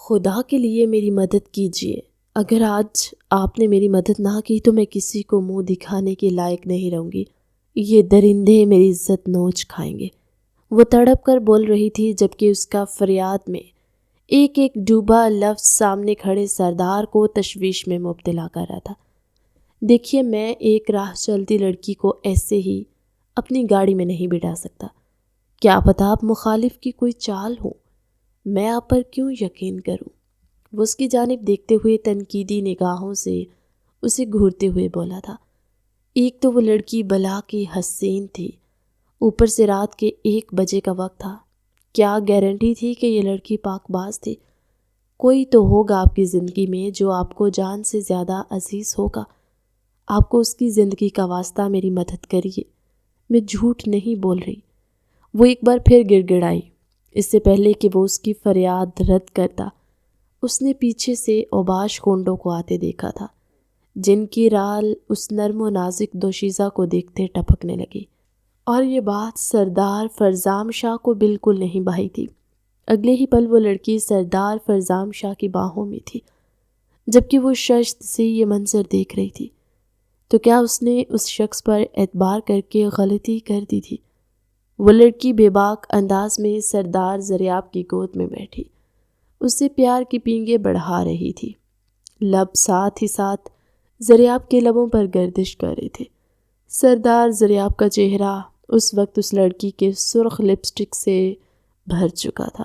خدا کے لیے میری مدد کیجیے۔ اگر آج آپ نے میری مدد نہ کی تو میں کسی کو منہ دکھانے کے لائق نہیں رہوں گی۔ یہ درندے میری عزت نوچ کھائیں گے۔ وہ تڑپ کر بول رہی تھی جبکہ اس کا فریاد میں ایک ایک ڈوبا لفظ سامنے کھڑے سردار کو تشویش میں مبتلا کر رہا تھا۔ دیکھیے، میں ایک راہ چلتی لڑکی کو ایسے ہی اپنی گاڑی میں نہیں بٹھا سکتا۔ کیا پتہ آپ مخالف کی کوئی چال ہو، میں آپ پر کیوں یقین کروں؟ وہ اس کی جانب دیکھتے ہوئے تنقیدی نگاہوں سے اسے گھورتے ہوئے بولا تھا۔ ایک تو وہ لڑکی بلا کی حسین تھی، اوپر سے رات کے 1 بجے کا وقت تھا۔ کیا گارنٹی تھی کہ یہ لڑکی پاک باز تھی؟ کوئی تو ہوگا آپ کی زندگی میں جو آپ کو جان سے زیادہ عزیز ہوگا۔ آپ کو اس کی زندگی کا واسطہ میری مدد کریے، میں جھوٹ نہیں بول رہی۔ وہ ایک بار پھر گڑ گڑائی۔ اس سے پہلے کہ وہ اس کی فریاد رد کرتا، اس نے پیچھے سے اوباش کونڈوں کو آتے دیکھا تھا، جن کی رال اس نرم و نازک دوشیزہ کو دیکھتے ٹپکنے لگی، اور یہ بات سردار فرزام شاہ کو بالکل نہیں بھائی تھی۔ اگلے ہی پل وہ لڑکی سردار فرزام شاہ کی باہوں میں تھی، جبکہ وہ ششت سے یہ منظر دیکھ رہی تھی۔ تو کیا اس نے اس شخص پر اعتبار کر کے غلطی کر دی تھی؟ وہ لڑکی بے باک انداز میں سردار زریاب کی گود میں بیٹھی، اس سے پیار کی پینگیں بڑھا رہی تھی۔ لب ساتھ ہی ساتھ زریاب کے لبوں پر گردش کر رہے تھے۔ سردار زریاب کا چہرہ اس وقت اس لڑکی کے سرخ لپسٹک سے بھر چکا تھا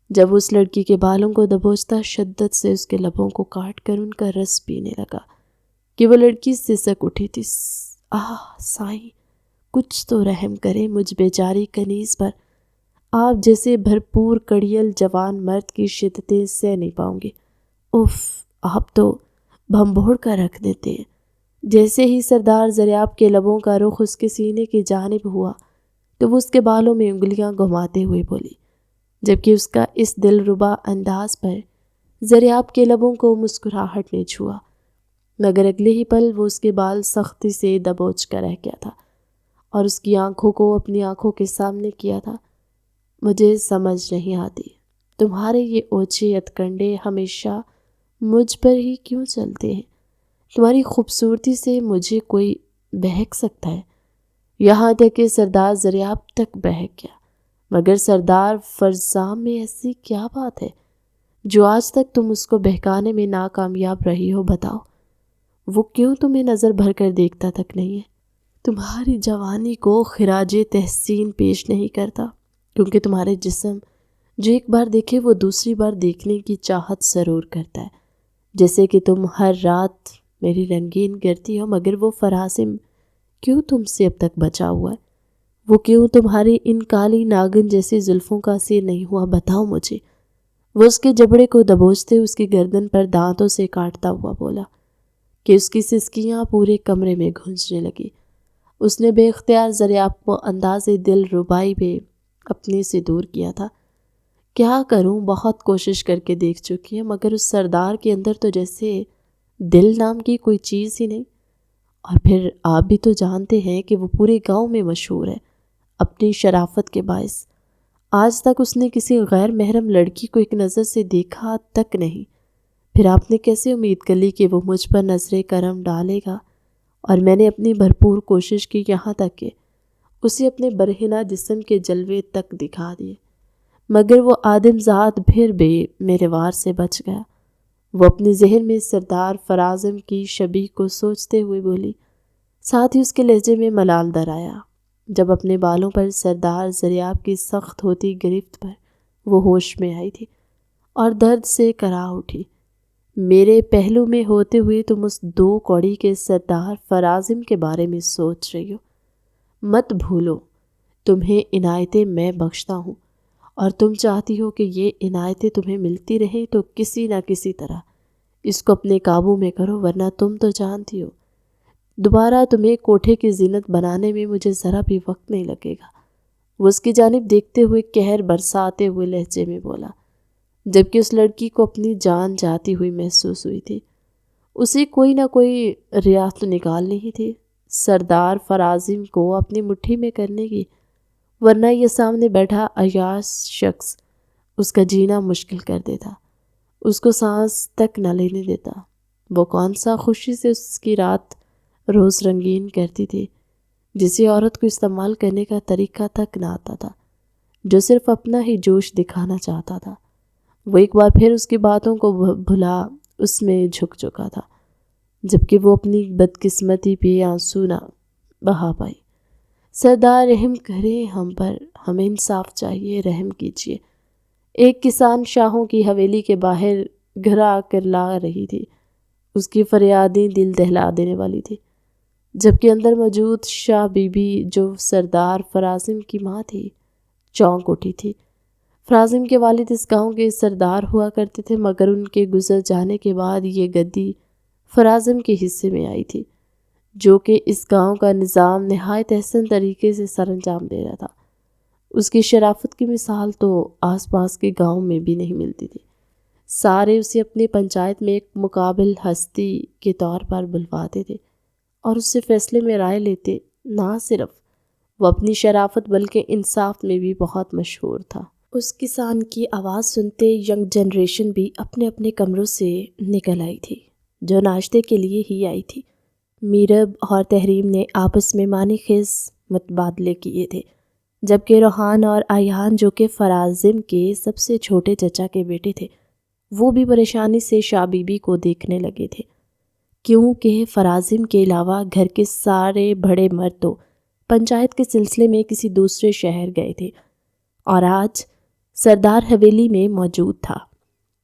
جب اس لڑکی کے بالوں کو دبوچتا شدت سے اس کے لبوں کو کاٹ کر ان کا رس پینے لگا کہ وہ لڑکی سسک اٹھی تھی۔ سائیں، کچھ تو رحم کرے مجھ بیچاری کنیز پر۔ آپ جیسے بھرپور کڑیل جوان مرد کی شدتیں سہ نہیں پاؤں گے۔ اف، آپ تو بھنبوڑ کر رکھ دیتے ہیں۔ جیسے ہی سردار زریاب کے لبوں کا رخ اس کے سینے کی جانب ہوا تو وہ اس کے بالوں میں انگلیاں گھماتے ہوئے بولی، جبکہ اس کا اس دلربا انداز پر زریاب کے لبوں کو مسکراہٹ نے چھوا، مگر اگلے ہی پل وہ اس کے بال سختی سے دبوچ کر رہ گیا تھا اور اس کی آنکھوں کو اپنی آنکھوں کے سامنے کیا تھا۔ مجھے سمجھ نہیں آتی، تمہارے یہ اوچھے ہتھکنڈے ہمیشہ مجھ پر ہی کیوں چلتے ہیں؟ تمہاری خوبصورتی سے مجھے کوئی بہک سکتا ہے؟ یہاں تک کہ سردار زریاب تک بہک گیا۔ مگر سردار فرزام میں ایسی کیا بات ہے جو آج تک تم اس کو بہکانے میں ناکامیاب رہی ہو؟ بتاؤ، وہ کیوں تمہیں نظر بھر کر دیکھتا تک نہیں ہے؟ تمہاری جوانی کو خراج تحسین پیش نہیں کرتا، کیونکہ تمہارے جسم جو ایک بار دیکھے وہ دوسری بار دیکھنے کی چاہت ضرور کرتا ہے۔ جیسے کہ تم ہر رات میری رنگین کرتی ہو، مگر وہ فراسم کیوں تم سے اب تک بچا ہوا ہے؟ وہ کیوں تمہاری ان کالی ناگن جیسی زلفوں کا اثیر نہیں ہوا؟ بتاؤ مجھے۔ وہ اس کے جبڑے کو دبوچتے اس کی گردن پر دانتوں سے کاٹتا ہوا بولا کہ اس کی سسکیاں پورے کمرے میں گونجنے لگی۔ اس نے بے اختیار زریاب کو انداز دل ربائی میں اپنے سے دور کیا تھا۔ کیا کروں، بہت کوشش کر کے دیکھ چکی ہے، مگر اس سردار کے اندر تو جیسے دل نام کی کوئی چیز ہی نہیں۔ اور پھر آپ بھی تو جانتے ہیں کہ وہ پورے گاؤں میں مشہور ہے اپنی شرافت کے باعث۔ آج تک اس نے کسی غیر محرم لڑکی کو ایک نظر سے دیکھا تک نہیں۔ پھر آپ نے کیسے امید کر لی کہ وہ مجھ پر نظر کرم ڈالے گا؟ اور میں نے اپنی بھرپور کوشش کی، یہاں تک کہ اسے اپنے برہنہ جسم کے جلوے تک دکھا دیے، مگر وہ آدم ذات پھر بھی میرے وار سے بچ گیا۔ وہ اپنے ذہن میں سردار فرازم کی شبیہ کو سوچتے ہوئے بولی، ساتھ ہی اس کے لہجے میں ملال در آیا جب اپنے بالوں پر سردار زریاب کی سخت ہوتی گرفت پر وہ ہوش میں آئی تھی اور درد سے کرا اٹھی۔ میرے پہلو میں ہوتے ہوئے تم اس 2 کوڑی کے سردار فرازم کے بارے میں سوچ رہی ہو۔ مت بھولو، تمہیں عنایتیں میں بخشتا ہوں، اور تم چاہتی ہو کہ یہ عنایتیں تمہیں ملتی رہیں تو کسی نہ کسی طرح اس کو اپنے قابو میں کرو، ورنہ تم تو جانتی ہو دوبارہ تمہیں کوٹھے کی زینت بنانے میں مجھے ذرا بھی وقت نہیں لگے گا۔ وہ اس کی جانب دیکھتے ہوئے قہر برساتے ہوئے لہجے میں بولا، جبکہ اس لڑکی کو اپنی جان جاتی ہوئی محسوس ہوئی تھی۔ اسے کوئی نہ کوئی ریاست نکالنی ہی تھی سردار فرازم کو اپنی مٹھی میں کرنے کی، ورنہ یہ سامنے بیٹھا عیاش شخص اس کا جینا مشکل کر دیتا۔ اس کو سانس تک نہ لینے دیتا۔ وہ کون سا خوشی سے اس کی رات روز رنگین کرتی تھی، جسے عورت کو استعمال کرنے کا طریقہ تک نہ آتا تھا، جو صرف اپنا ہی جوش دکھانا چاہتا تھا۔ وہ ایک بار پھر اس کی باتوں کو بھلا اس میں جھک چکا تھا، جبکہ وہ اپنی بدقسمتی پہ آنسو نہ بہا پائی۔ سردار رحم کریں ہم پر، ہمیں انصاف چاہیے، رحم کیجیے۔ ایک کسان شاہوں کی حویلی کے باہر گھرا کر لا رہی تھی۔ اس کی فریادیں دل دہلا دینے والی تھی، جبکہ اندر موجود شاہ بی بی جو سردار فرازم کی ماں تھی چونک اٹھی تھی۔ فرازم کے والد اس گاؤں کے سردار ہوا کرتے تھے، مگر ان کے گزر جانے کے بعد یہ گدی فرازم کے حصے میں آئی تھی، جو کہ اس گاؤں کا نظام نہایت احسن طریقے سے سر انجام دے رہا تھا۔ اس کی شرافت کی مثال تو آس پاس کے گاؤں میں بھی نہیں ملتی تھی۔ سارے اسے اپنی پنچایت میں ایک مقابل ہستی کے طور پر بلواتے تھے اور اس سے فیصلے میں رائے لیتے۔ نہ صرف وہ اپنی شرافت بلکہ انصاف میں بھی بہت مشہور تھا۔ اس کسان کی آواز سنتے ینگ جنریشن بھی اپنے اپنے کمروں سے نکل آئی تھی، جو ناشتے کے لیے ہی آئی تھی۔ میرب اور تحریم نے آپس میں معنی خیز متبادلے کیے تھے، جبکہ روحان اور ایان جو کہ فرازم کے سب سے چھوٹے چچا کے بیٹے تھے، وہ بھی پریشانی سے شاہ بی بی کو دیکھنے لگے تھے، کیونکہ فرازم کے علاوہ گھر کے سارے بڑے مرد تو پنچایت کے سلسلے میں کسی دوسرے شہر گئے تھے اور آج سردار حویلی میں موجود تھا،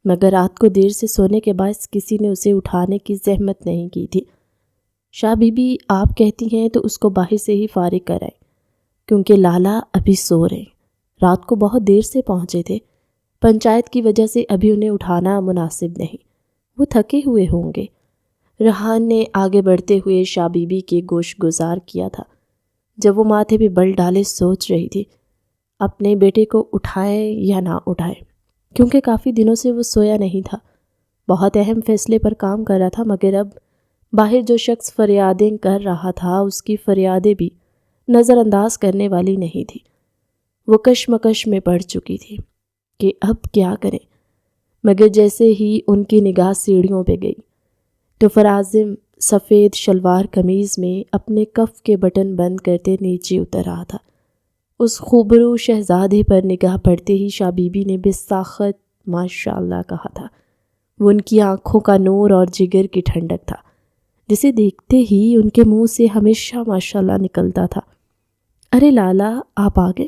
مگر رات کو دیر سے سونے کے باعث کسی نے اسے اٹھانے کی زحمت نہیں کی تھی۔ شاہ بی بی آپ کہتی ہیں تو اس کو باہر سے ہی فارغ کرائیں، کیونکہ لالا ابھی سو رہے، رات کو بہت دیر سے پہنچے تھے، پنچایت کی وجہ سے ابھی انہیں اٹھانا مناسب نہیں، وہ تھکے ہوئے ہوں گے۔ ریحان نے آگے بڑھتے ہوئے شاہ بی بی کے گوش گزار کیا تھا، جب وہ ماتھے پہ بل ڈالے سوچ رہی تھی اپنے بیٹے کو اٹھائے یا نہ اٹھائے، کیونکہ کافی دنوں سے وہ سویا نہیں تھا، بہت اہم فیصلے پر کام کر رہا تھا، مگر اب باہر جو شخص فریادیں کر رہا تھا اس کی فریادیں بھی نظر انداز کرنے والی نہیں تھی۔ وہ کشمکش میں پڑ چکی تھی کہ اب کیا کریں، مگر جیسے ہی ان کی نگاہ سیڑھیوں پہ گئی تو فرازم سفید شلوار قمیض میں اپنے کف کے بٹن بند کرتے نیچے اتر رہا تھا۔ اس خوبرو شہزادے پر نگاہ پڑتے ہی شاہ بی بی نے بساخت ماشاءاللہ کہا تھا۔ وہ ان کی آنکھوں کا نور اور جگر کی ٹھنڈک تھا، جسے دیکھتے ہی ان کے منہ سے ہمیشہ ماشاءاللہ نکلتا تھا۔ ارے لالا آپ آ گئے،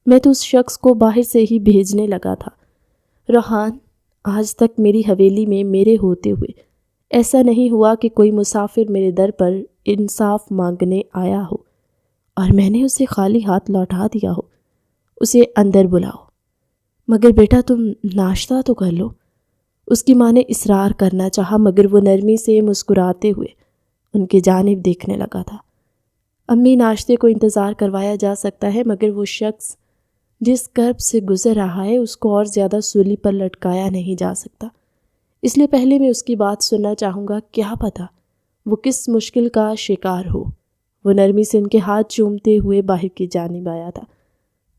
میں تو اس شخص کو باہر سے ہی بھیجنے لگا تھا۔ روحان، آج تک میری حویلی میں میرے ہوتے ہوئے ایسا نہیں ہوا کہ کوئی مسافر میرے در پر انصاف مانگنے آیا ہو اور میں نے اسے خالی ہاتھ لوٹا دیا ہو۔ اسے اندر بلاؤ۔ مگر بیٹا تم ناشتہ تو کر لو، اس کی ماں نے اصرار کرنا چاہا، مگر وہ نرمی سے مسکراتے ہوئے ان کی جانب دیکھنے لگا تھا۔ امی ناشتے کو انتظار کروایا جا سکتا ہے، مگر وہ شخص جس کرب سے گزر رہا ہے اس کو اور زیادہ سولی پر لٹکایا نہیں جا سکتا، اس لیے پہلے میں اس کی بات سننا چاہوں گا، کیا پتہ وہ کس مشکل کا شکار ہو۔ وہ نرمی سے ان کے ہاتھ چومتے ہوئے باہر کی جانب آیا تھا،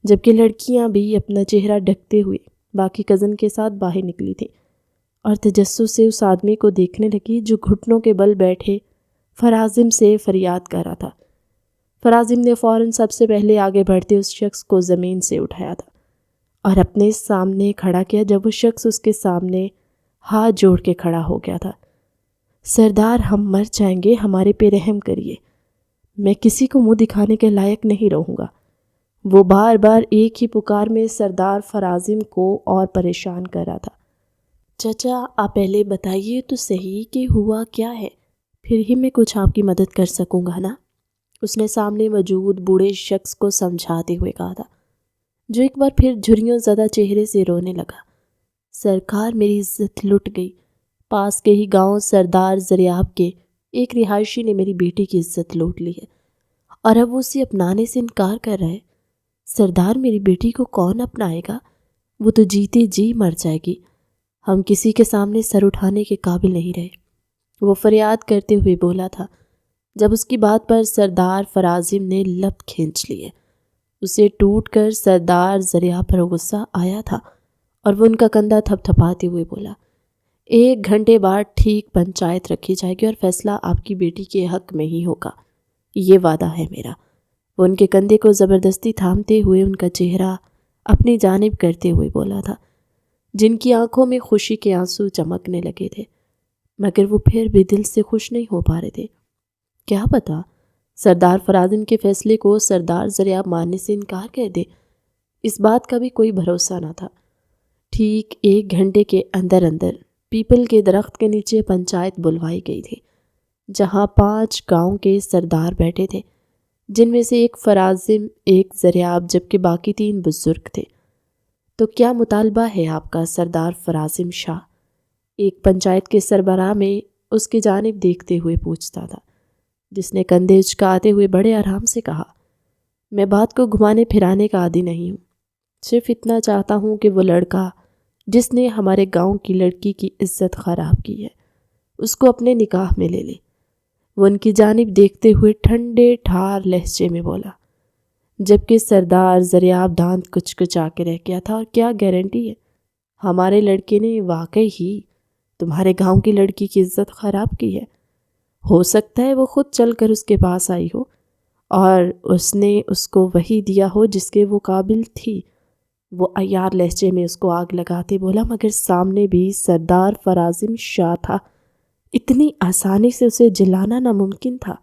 جبکہ لڑکیاں بھی اپنا چہرہ ڈھکتے ہوئے باقی کزن کے ساتھ باہر نکلی تھیں اور تجسس سے اس آدمی کو دیکھنے لگی جو گھٹنوں کے بل بیٹھے فرازم سے فریاد کر رہا تھا۔ فرازم نے فوراً سب سے پہلے آگے بڑھتے اس شخص کو زمین سے اٹھایا تھا اور اپنے سامنے کھڑا کیا، جب وہ شخص اس کے سامنے ہاتھ جوڑ کے کھڑا ہو گیا تھا۔ سردار ہم مر جائیں گے، ہمارے پہ رحم کریے، میں کسی کو منہ دکھانے کے لائق نہیں رہوں گا۔ وہ بار بار ایک ہی پکار میں سردار فرازم کو اور پریشان کر رہا تھا۔ چچا آپ پہلے بتائیے تو صحیح کہ ہوا کیا ہے، پھر ہی میں کچھ آپ کی مدد کر سکوں گا نا، اس نے سامنے موجود بوڑھے شخص کو سمجھاتے ہوئے کہا تھا، جو ایک بار پھر جھریوں زدہ چہرے سے رونے لگا۔ سرکار میری عزت لٹ گئی، پاس کے ہی گاؤں سردار زریاب کے ایک رہائشی نے میری بیٹی کی عزت لوٹ لی ہے اور اب وہ اسے اپنانے سے انکار کر رہا ہے۔ سردار میری بیٹی کو کون اپنائے گا، وہ تو جیتے جی مر جائے گی، ہم کسی کے سامنے سر اٹھانے کے قابل نہیں رہے، وہ فریاد کرتے ہوئے بولا تھا، جب اس کی بات پر سردار فرازم نے لب کھینچ لیے۔ اسے ٹوٹ کر سردار زریاب پر غصہ آیا تھا اور وہ ان کا کندھا تھپ تھپاتے ہوئے بولا، 1 گھنٹے بعد ٹھیک پنچایت رکھی جائے گی اور فیصلہ آپ کی بیٹی کے حق میں ہی ہوگا، یہ وعدہ ہے میرا۔ وہ ان کے کندھے کو زبردستی تھامتے ہوئے ان کا چہرہ اپنی جانب کرتے ہوئے بولا تھا، جن کی آنکھوں میں خوشی کے آنسو چمکنے لگے تھے، مگر وہ پھر بھی دل سے خوش نہیں ہو پا رہے تھے۔ کیا پتا سردار فرازم کے فیصلے کو سردار ضریاب ماننے سے انکار کر دے، اس بات کا بھی کوئی بھروسہ نہ تھا۔ ٹھیک 1 گھنٹے کے اندر پیپل کے درخت کے نیچے پنچایت بلوائی گئی تھی، جہاں 5 گاؤں کے سردار بیٹھے تھے، جن میں سے ایک فرازم، ایک ضریاب، جبکہ باقی 3 بزرگ تھے۔ تو کیا مطالبہ ہے آپ کا سردار فرازم شاہ؟ ایک پنچایت کے سربراہ میں اس کی جانب دیکھتے ہوئے پوچھتا تھا، جس نے کندھے اچکاتے ہوئے بڑے آرام سے کہا، میں بات کو گھمانے پھرانے کا عادی نہیں ہوں، صرف اتنا چاہتا ہوں کہ وہ لڑکا جس نے ہمارے گاؤں کی لڑکی کی عزت خراب کی ہے، اس کو اپنے نکاح میں لے لے۔ وہ ان کی جانب دیکھتے ہوئے ٹھنڈے ٹھار لہجے میں بولا، جبکہ سردار ضریاب دانت کچکچا کے رہ گیا تھا۔ اور کیا گارنٹی ہے ہمارے لڑکے نے واقعی ہی تمہارے گاؤں کی لڑکی کی عزت خراب کی ہے؟ ہو سکتا ہے وہ خود چل کر اس کے پاس آئی ہو اور اس نے اس کو وہی دیا ہو جس کے وہ قابل تھی۔ وہ عیار لہجے میں اس کو آگ لگاتے بولا، مگر سامنے بھی سردار فرازم شاہ تھا، اتنی آسانی سے اسے جلانا ناممکن تھا۔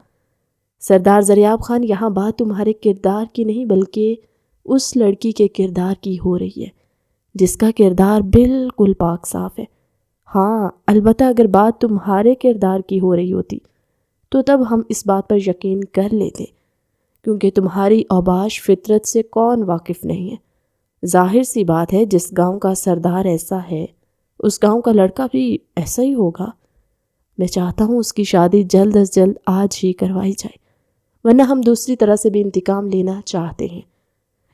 سردار ضریاب خان، یہاں بات تمہارے کردار کی نہیں بلکہ اس لڑکی کے کردار کی ہو رہی ہے، جس کا کردار بالکل پاک صاف ہے۔ ہاں، البتہ اگر بات تمہارے کردار کی ہو رہی ہوتی تو تب ہم اس بات پر یقین کر لیتے، کیونکہ تمہاری اوباش فطرت سے کون واقف نہیں ہے۔ ظاہر سی بات ہے، جس گاؤں کا سردار ایسا ہے اس گاؤں کا لڑکا بھی ایسا ہی ہوگا۔ میں چاہتا ہوں اس کی شادی جلد از جلد آج ہی کروائی جائے، ورنہ ہم دوسری طرح سے بھی انتقام لینا چاہتے ہیں۔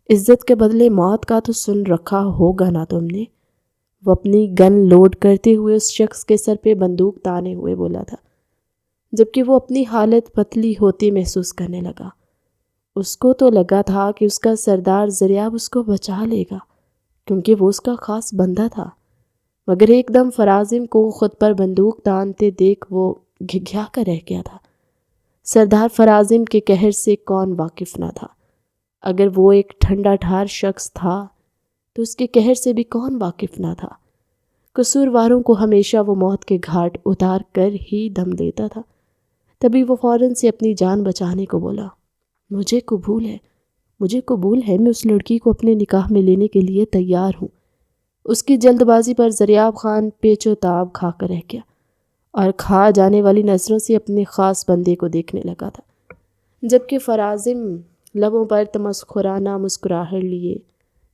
عزت کے بدلے موت کا تو سن رکھا ہوگا نا تم نے؟ وہ اپنی گن لوڈ کرتے ہوئے اس شخص کے سر پہ بندوق تانے ہوئے بولا تھا، جبکہ وہ اپنی حالت پتلی ہوتی محسوس کرنے لگا۔ اس کو تو لگا تھا کہ اس کا سردار ضریاب اس کو بچا لے گا، کیونکہ وہ اس کا خاص بندہ تھا، مگر ایک دم فرازم کو خود پر بندوق تانتے دیکھ وہ گھگھیا کر رہ گیا تھا۔ سردار فرازم کے قہر سے کون واقف نہ تھا؟ اگر وہ ایک ٹھنڈا ٹھار شخص تھا تو اس کے قہر سے بھی کون واقف نہ تھا؟ قصورواروں کو ہمیشہ وہ موت کے گھاٹ اتار کر ہی دم دیتا تھا۔ تبھی وہ فوراً سے اپنی جان بچانے کو بولا، مجھے قبول ہے، میں اس لڑکی کو اپنے نکاح میں لینے کے لیے تیار ہوں۔ اس کی جلد بازی پر ضریاب خان پیچ و تاب کھا کر رہ گیا اور کھا جانے والی نظروں سے اپنے خاص بندے کو دیکھنے لگا تھا، جبکہ فرازم لبوں پر تمسخرانہ مسکراہٹ لیے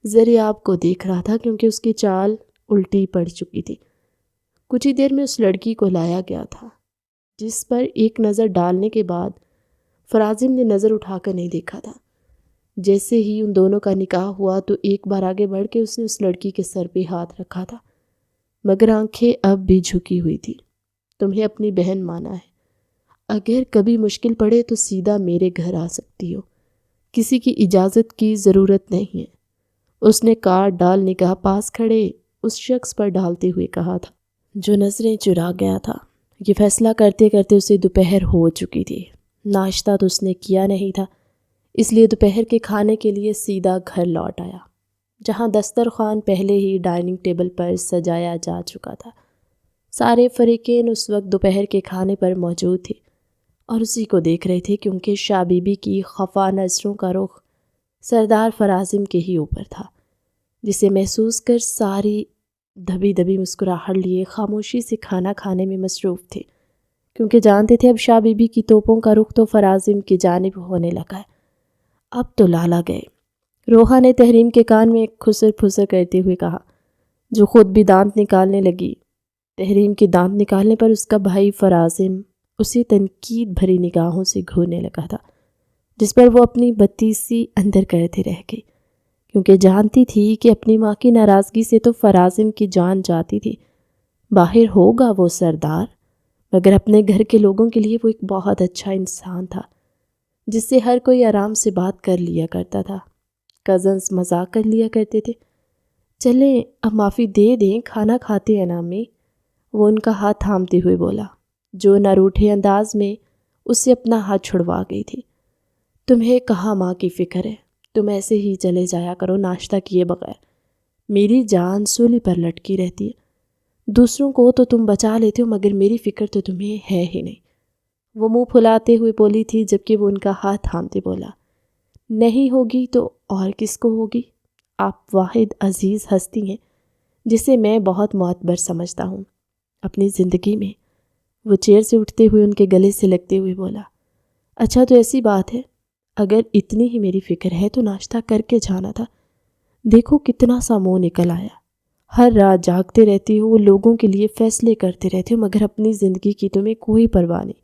ضریاب کو دیکھ رہا تھا، کیونکہ اس کی چال الٹی پڑ چکی تھی۔ کچھ ہی دیر میں اس لڑکی کو لایا گیا تھا، جس پر ایک نظر ڈالنے کے بعد فرازم نے نظر اٹھا کر نہیں دیکھا تھا۔ جیسے ہی ان دونوں کا نکاح ہوا تو ایک بار آگے بڑھ کے اس نے اس لڑکی کے سر پہ ہاتھ رکھا تھا، مگر آنکھیں اب بھی جھکی ہوئی تھی۔ تمہیں اپنی بہن مانا ہے، اگر کبھی مشکل پڑے تو سیدھا میرے گھر آ سکتی ہو، کسی کی اجازت کی ضرورت نہیں ہے، اس نے کارڈ ڈال نگاہ پاس کھڑے اس شخص پر ڈالتے ہوئے کہا تھا، جو نظریں چرا گیا تھا۔ یہ فیصلہ کرتے کرتے اسے دوپہر ہو چکی تھی۔ ناشتہ تو اس نے کیا نہیں تھا، اس لیے دوپہر کے کھانے کے لیے سیدھا گھر لوٹ آیا، جہاں دسترخوان پہلے ہی ڈائننگ ٹیبل پر سجایا جا چکا تھا۔ سارے فریقین اس وقت دوپہر کے کھانے پر موجود تھے اور اسی کو دیکھ رہے تھے، کیونکہ شاہ بی بی کی خفا نظروں کا رخ سردار فرازم کے ہی اوپر تھا، جسے محسوس کر ساری دبی دبی مسکراہٹ لیے خاموشی سے کھانا کھانے میں مصروف تھے، کیونکہ جانتے تھے اب شاہ بی بی کی توپوں کا رخ تو فرازم کی جانب ہونے لگا ہے۔ اب تو لالا گئے، روحا نے تحریم کے کان میں خسر پھسر کرتے ہوئے کہا، جو خود بھی دانت نکالنے لگی۔ تحریم کے دانت نکالنے پر اس کا بھائی فرازم اسے تنقید بھری نگاہوں سے گھورنے لگا تھا، جس پر وہ اپنی بدتیسی اندر کرتے رہ گئی، کیونکہ جانتی تھی کہ اپنی ماں کی ناراضگی سے تو فرازم کی جان جاتی تھی۔ باہر ہوگا وہ سردار، مگر اپنے گھر کے لوگوں کے لیے وہ ایک بہت اچھا انسان تھا، جس سے ہر کوئی آرام سے بات کر لیا کرتا تھا۔ کزنز مذاق کر لیا کرتے تھے، چلیں اب معافی دے دیں، کھانا کھاتے ہیں نا امی۔ وہ ان کا ہاتھ تھامتے ہوئے بولا، جو نہ روٹھے انداز میں اس سے اپنا ہاتھ چھڑوا گئی تھی۔ تمہیں کہاں ماں کی فکر ہے؟ تم ایسے ہی چلے جایا کرو ناشتہ کیے بغیر۔ میری جان سولی پر لٹکی رہتی ہے۔ دوسروں کو تو تم بچا لیتے ہو مگر میری فکر تو تمہیں ہے ہی نہیں۔ وہ منہ پھلاتے ہوئے بولی تھی جبکہ وہ ان کا ہاتھ تھامتے بولا، نہیں ہوگی تو اور کس کو ہوگی؟ آپ واحد عزیز ہستی ہیں جسے میں بہت معتبر سمجھتا ہوں اپنی زندگی میں۔ وہ چیئر سے اٹھتے ہوئے ان کے گلے سے لگتے ہوئے بولا، اچھا تو ایسی بات ہے، اگر اتنی ہی میری فکر ہے تو ناشتہ کر کے جانا تھا۔ دیکھو کتنا سا منہ نکل آیا، ہر رات جاگتے رہتی ہو، لوگوں کے لیے فیصلے کرتے رہتے ہو مگر اپنی زندگی کی تمہیں کوئی پرواہ نہیں۔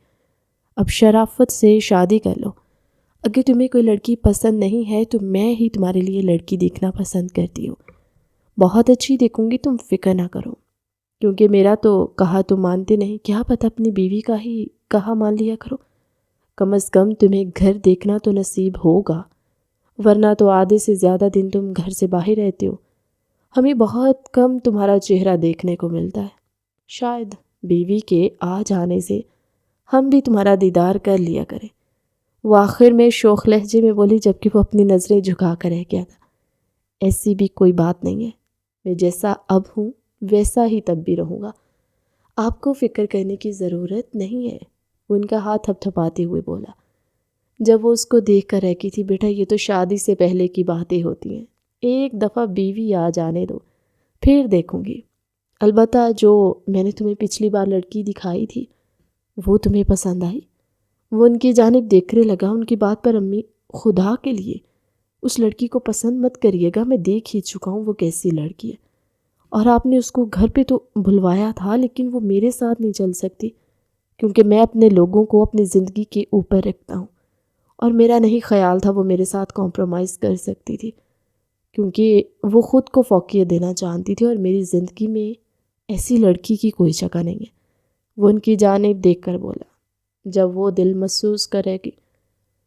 اب شرافت سے شادی کر لو۔ اگر تمہیں کوئی لڑکی پسند نہیں ہے تو میں ہی تمہارے لیے لڑکی دیکھنا پسند کرتی ہوں، بہت اچھی دیکھوں گی، تم فکر نہ کرو۔ کیونکہ میرا تو کہا تم مانتے نہیں، کیا پتہ اپنی بیوی کا ہی کہا مان لیا کرو۔ کم از کم تمہیں گھر دیکھنا تو نصیب ہوگا، ورنہ تو آدھے سے زیادہ دن تم گھر سے باہر رہتے ہو۔ ہمیں بہت کم تمہارا چہرہ دیکھنے کو ملتا ہے، شاید بیوی کے آ جانے سے ہم بھی تمہارا دیدار کر لیا کریں۔ وہ آخر میں شوخ لہجے میں بولی جبکہ وہ اپنی نظریں جھکا کر رہ گیا تھا، ایسی بھی کوئی بات نہیں ہے، میں جیسا اب ہوں ویسا ہی تب بھی رہوں گا، آپ کو فکر کرنے کی ضرورت نہیں ہے۔ وہ ان کا ہاتھ تھپ تھپاتے ہوئے بولا جب وہ اس کو دیکھ کر رہ گئی تھی، بیٹا یہ تو شادی سے پہلے کی باتیں ہوتی ہیں، ایک دفعہ بیوی آ جانے دو پھر دیکھوں گی۔ البتہ جو میں نے تمہیں پچھلی بار لڑکی دکھائی تھی وہ تمہیں پسند آئی؟ وہ ان کی جانب دیکھنے لگا، ان کی بات پر امی خدا کے لیے اس لڑکی کو پسند مت کریے گا، میں دیکھ ہی چکا ہوں وہ کیسی لڑکی ہے، اور آپ نے اس کو گھر پہ تو بلوایا تھا لیکن وہ میرے ساتھ نہیں چل سکتی کیونکہ میں اپنے لوگوں کو اپنی زندگی کے اوپر رکھتا ہوں، اور میرا نہیں خیال تھا وہ میرے ساتھ کمپرومائز کر سکتی تھی کیونکہ وہ خود کو فوقیت دینا چاہتی تھی، اور میری زندگی میں ایسی لڑکی کی کوئی جگہ نہیں ہے۔ وہ ان کی جانب دیکھ کر بولا، جب وہ دل محسوس کرے گی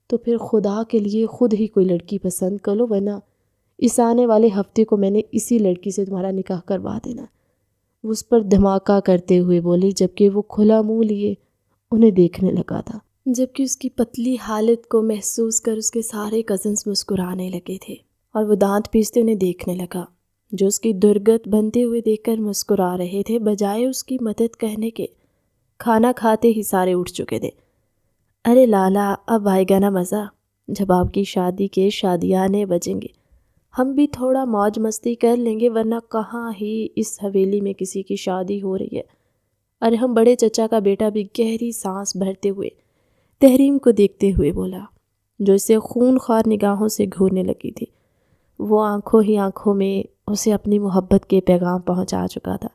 تو پھر خدا کے لیے خود ہی کوئی لڑکی پسند کر لو، ورنہ اس آنے والے ہفتے کو میں نے اسی لڑکی سے تمہارا نکاح کروا دینا۔ وہ اس پر دھماکہ کرتے ہوئے بولی جبکہ وہ کھلا منہ لیے انہیں دیکھنے لگا تھا، جبکہ اس کی پتلی حالت کو محسوس کر اس کے سارے کزنز مسکرانے لگے تھے، اور وہ دانت پیستے انہیں دیکھنے لگا جو اس کی درگت بنتے ہوئے دیکھ کر مسکرا رہے تھے بجائے اس کی مدد کرنے کے۔ کھانا کھاتے ہی سارے اٹھ چکے تھے۔ ارے لالا اب آئے گا نا مزہ، جب آپ کی شادی کے شادیانے بجیں گے ہم بھی تھوڑا موج مستی کر لیں گے، ورنہ کہاں ہی اس حویلی میں کسی کی شادی ہو رہی ہے۔ ارے ہم بڑے چچا کا بیٹا بھی گہری سانس بھرتے ہوئے تحریم کو دیکھتے ہوئے بولا جو اسے خون خوار نگاہوں سے گھورنے لگی تھی۔ وہ آنکھوں ہی آنکھوں میں اسے اپنی محبت کے پیغام پہنچا چکا تھا